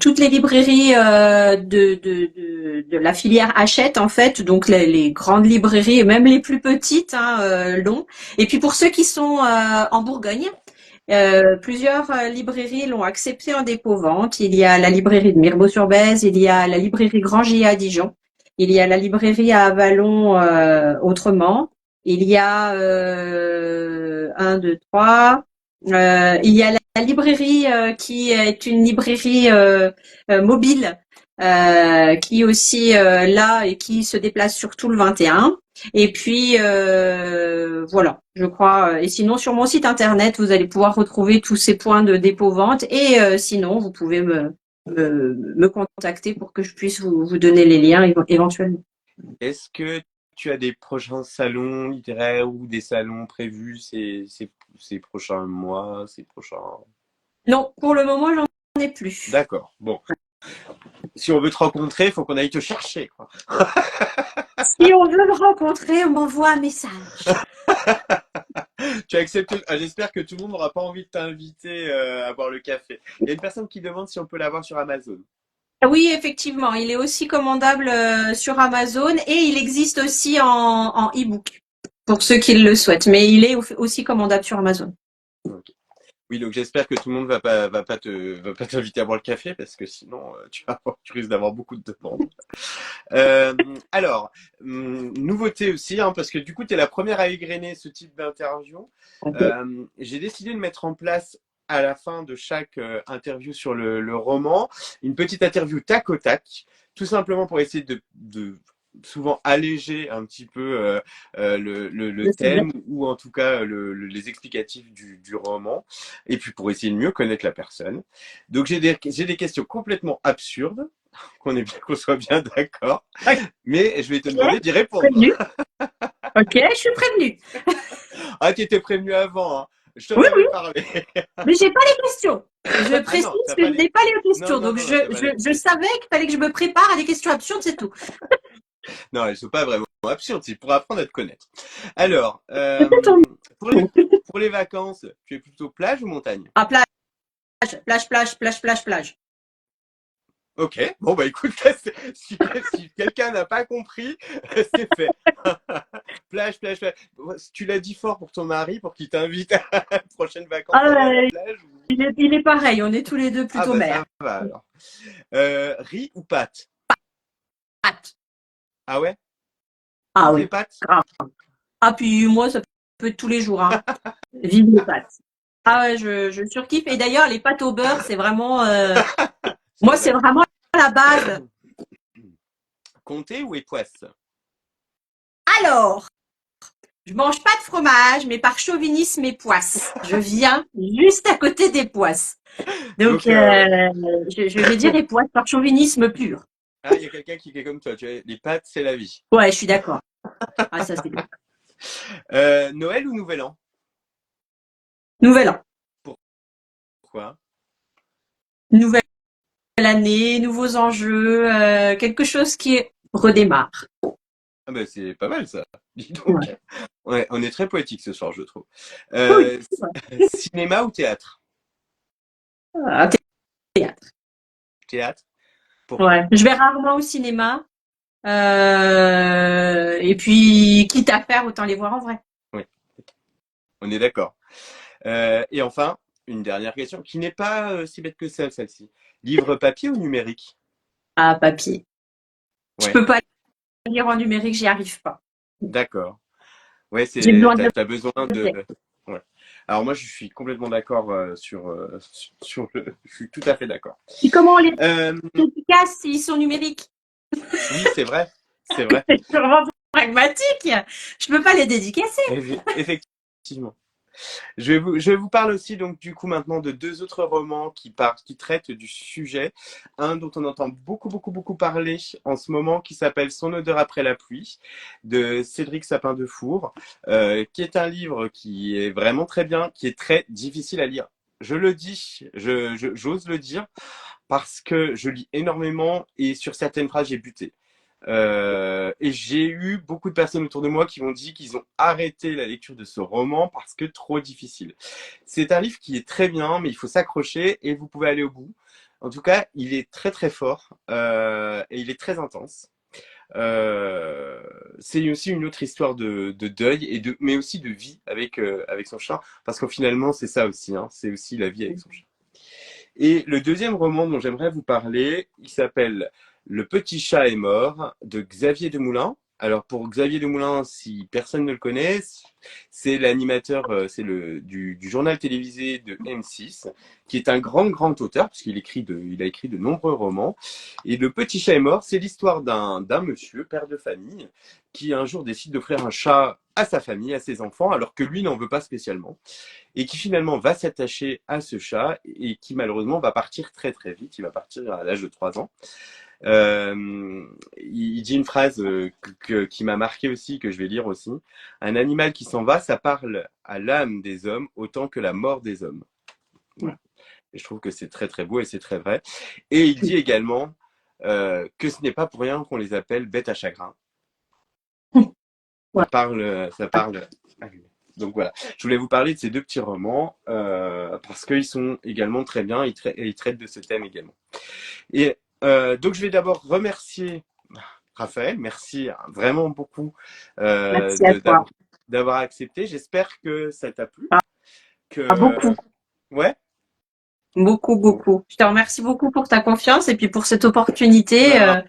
Toutes les librairies de la filière Hachette, en fait, donc les grandes librairies et même les plus petites, l'ont. Et puis pour ceux qui sont en Bourgogne, plusieurs librairies l'ont accepté en dépôt-vente. Il y a la librairie de Mirbeau-sur-Bèze, il y a la librairie Grand J à Dijon, il y a la librairie à Avalon autrement, il y a un, deux, trois. Il y a la librairie qui est une librairie mobile qui est aussi là et qui se déplace surtout le 21. Et puis voilà, je crois. Et sinon, sur mon site internet, vous allez pouvoir retrouver tous ces points de dépôt-vente. Et sinon, vous pouvez me contacter pour que je puisse vous donner les liens éventuellement. Est-ce que tu as des prochains salons littéraires ou des salons prévus ces prochains mois, ces prochains... Non, pour le moment, j'en ai plus. D'accord. Bon. Si on veut te rencontrer, il faut qu'on aille te chercher, quoi. Si on veut me rencontrer, on m'envoie un message. Tu as accepté. Ah, j'espère que tout le monde n'aura pas envie de t'inviter à boire le café. Il y a une personne qui demande si on peut l'avoir sur Amazon. Oui, effectivement, il est aussi commandable sur Amazon et il existe aussi en e-book pour ceux qui le souhaitent, mais il est aussi commandable sur Amazon. Ok. Oui, donc j'espère que tout le monde va pas t'inviter à boire le café parce que sinon tu risques d'avoir beaucoup de demandes. Alors, nouveauté aussi, hein, parce que du coup, tu es la première à égrener ce type d'interview. Ok. J'ai décidé de mettre en place à la fin de chaque interview sur le roman une petite interview tac au tac, tout simplement pour essayer de souvent alléger un petit peu le Le sujet. thème ou en tout cas les explicatifs du roman et puis pour essayer de mieux connaître la personne. Donc j'ai des questions complètement absurdes qu'on soit bien d'accord. Mais je vais te demander Ok, d'y répondre. prévenu. Ok, je suis prévenue. Ah, tu étais prévenu avant, hein. Je t'en Oui, oui, avais parlé. mais j'ai pas les questions. Je Ah précise non, t'as que pas je les... n'ai pas les Non, questions, non, donc non, non, t'as pas les... je savais qu'il fallait que je me prépare à des questions absurdes, c'est tout. Non, elles sont pas vraiment absurdes, c'est pour apprendre à te connaître. Alors, pour les, pour les vacances, tu es plutôt plage ou montagne? Ah, plage, plage, plage, plage, plage, plage. Ok, bon bah écoute, si quelqu'un n'a pas compris, c'est fait. Plage, plage, plage. Tu l'as dit fort pour ton mari, pour qu'il t'invite à la prochaine vacances Ah, à aller à la plage il est pareil, on est tous les deux Ah plutôt bah mères. ça va alors. Riz ou pâtes? Pâtes. Ah ouais? Ah Toutes les oui, pâtes? grave. Ah, puis moi, ça peut être tous les jours, hein. Vive les pâtes. Ah ouais, je surkiffe. Et d'ailleurs, les pâtes au beurre, c'est vraiment, C'est moi, c'est vrai. vraiment la base. Comté ou époisse? Alors, je mange pas de fromage, mais par chauvinisme et poisse. Je viens juste à côté des poisses. Donc, Donc, je vais dire les poisses par chauvinisme pur. ah, il y a quelqu'un qui est comme toi. Tu vois, les pâtes, c'est la vie. Ouais, je suis d'accord. Ah, ça, c'est bien. Noël ou Nouvel An? Nouvel an. Pourquoi? Nouvelle année, nouveaux enjeux, quelque chose qui redémarre. Ah bah c'est pas mal ça. Dis donc. Ouais. Ouais, on est très poétique ce soir, je trouve. Oui. Cinéma ou théâtre? Un théâtre. Théâtre. Pourquoi? Ouais. Je vais rarement au cinéma. Et puis, quitte à faire, autant les voir en vrai. Oui, on est d'accord. Et enfin, une dernière question qui n'est pas si bête que ça, celle-ci. Livre papier ou numérique? À papier. Je Ouais, peux pas lire en numérique, j'y arrive pas. d'accord. Ouais, J'ai c'est besoin de t'as besoin de. bibliothèque. Ouais. Alors moi, je suis complètement d'accord sur le. Je suis tout à fait d'accord. Et comment on les Euh, efficaces s'ils sont numériques? oui, c'est vrai, c'est vrai. C'est vraiment pragmatique. Je peux pas les dédicacer. Effectivement. Je vous parle aussi donc du coup maintenant de deux autres romans qui traitent du sujet. Un dont on entend beaucoup parler en ce moment qui s'appelle Son odeur après la pluie de Cédric Sapin-Defour, qui est un livre qui est vraiment très bien, qui est très difficile à lire. Je le dis, j'ose le dire parce que je lis énormément et sur certaines phrases j'ai buté. Et j'ai eu beaucoup de personnes autour de moi qui m'ont dit qu'ils ont arrêté la lecture de ce roman parce que trop difficile. C'est un livre qui est très bien, mais il faut s'accrocher et vous pouvez aller au bout. En tout cas, il est très fort et il est très intense. C'est aussi une autre histoire de deuil mais aussi de vie avec son chat, parce que finalement c'est ça aussi, hein, c'est aussi la vie avec son chat. Et le deuxième roman dont j'aimerais vous parler, il s'appelle Le petit chat est mort de Xavier Demoulin. Alors pour Xavier Demoulin, si personne ne le connaît, c'est l'animateur, c'est du journal télévisé de M6, qui est un grand auteur puisqu'il il a écrit de nombreux romans. Et Le petit chat est mort, c'est l'histoire d'un monsieur, père de famille, qui un jour décide d'offrir un chat à sa famille, à ses enfants, alors que lui n'en veut pas spécialement et qui finalement va s'attacher à ce chat et qui malheureusement va partir très vite. Il va partir à l'âge de 3 ans. Il dit une phrase qui m'a marqué aussi, que je vais lire aussi. Un animal qui s'en va, ça parle à l'âme des hommes autant que la mort des hommes. Voilà. Et je trouve que c'est très beau et c'est très vrai. Et il dit également que ce n'est pas pour rien qu'on les appelle bêtes à chagrin. Ça parle. Donc voilà, je voulais vous parler de ces deux petits romans parce qu'ils sont également très bien et ils traitent de ce thème également. Et donc je vais d'abord remercier Raphaël, merci vraiment beaucoup Merci à toi. d'avoir accepté. J'espère que ça t'a plu. Beaucoup. Ouais. Beaucoup, Bon, beaucoup. Je te remercie beaucoup pour ta confiance et puis pour cette opportunité. ben,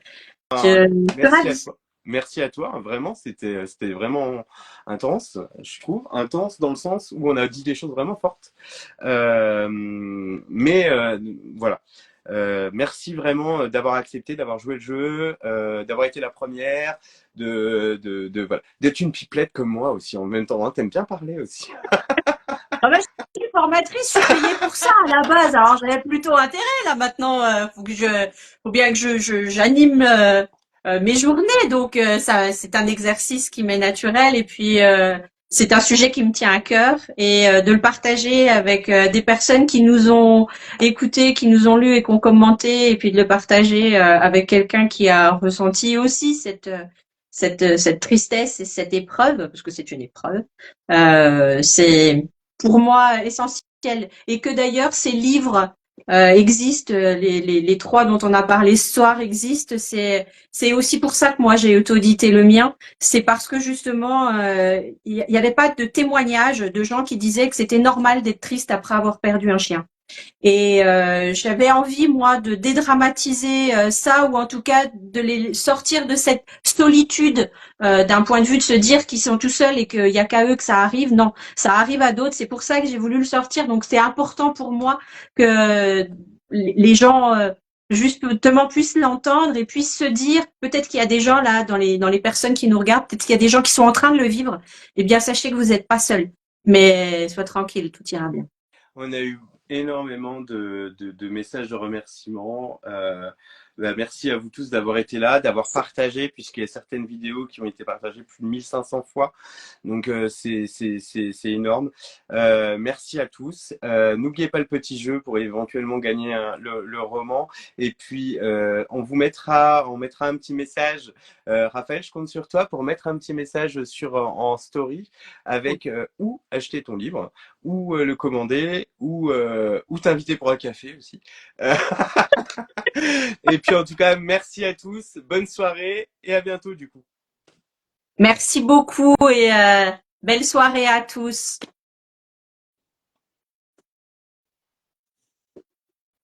Je te merci à ravie. toi. Merci à toi, vraiment, c'était vraiment intense, je trouve, intense dans le sens où on a dit des choses vraiment fortes. Mais voilà. Merci vraiment d'avoir accepté, d'avoir joué le jeu, d'avoir été la première, voilà, d'être une pipelette comme moi aussi en même temps. Hein. T'aimes bien parler aussi. Ah bah, je suis formatrice, je suis payée pour ça à la base. Alors j'avais plutôt intérêt là maintenant. Faut bien que j'anime mes journées. Donc ça, c'est un exercice qui m'est naturel et puis c'est un sujet qui me tient à cœur et de le partager avec des personnes qui nous ont écoutés, qui nous ont lus et qui ont commenté et puis de le partager avec quelqu'un qui a ressenti aussi cette tristesse et cette épreuve parce que c'est une épreuve. C'est pour moi essentiel et que d'ailleurs ces livres existent, les trois dont on a parlé ce soir existent. C'est aussi pour ça que moi j'ai auto-édité le mien. C'est parce que justement il y avait pas de témoignages de gens qui disaient que c'était normal d'être triste après avoir perdu un chien. Et j'avais envie, moi, de dédramatiser ça, ou en tout cas de les sortir de cette solitude d'un point de vue de se dire qu'ils sont tout seuls et qu'il y a qu'à eux que ça arrive. Non, ça arrive à d'autres. C'est pour ça que j'ai voulu le sortir. Donc c'est important pour moi que les gens justement puissent l'entendre et puissent se dire, peut-être qu'il y a des gens là dans les personnes qui nous regardent, peut-être qu'il y a des gens qui sont en train de le vivre. Eh bien, sachez que vous n'êtes pas seuls. Mais sois tranquille, tout ira bien. On a eu énormément de messages de remerciements. Merci à vous tous d'avoir été là, d'avoir partagé, puisqu'il y a certaines vidéos qui ont été partagées plus de 1500 fois. Donc c'est énorme. Merci à tous. N'oubliez pas le petit jeu pour éventuellement gagner le roman. Et puis on mettra un petit message. Raphaël, je compte sur toi pour mettre un petit message en story avec où acheter ton livre, ou le commander, ou t'inviter pour un café aussi. Euh, Et puis en tout cas, merci à tous, bonne soirée et à bientôt du coup. Merci beaucoup et belle soirée à tous.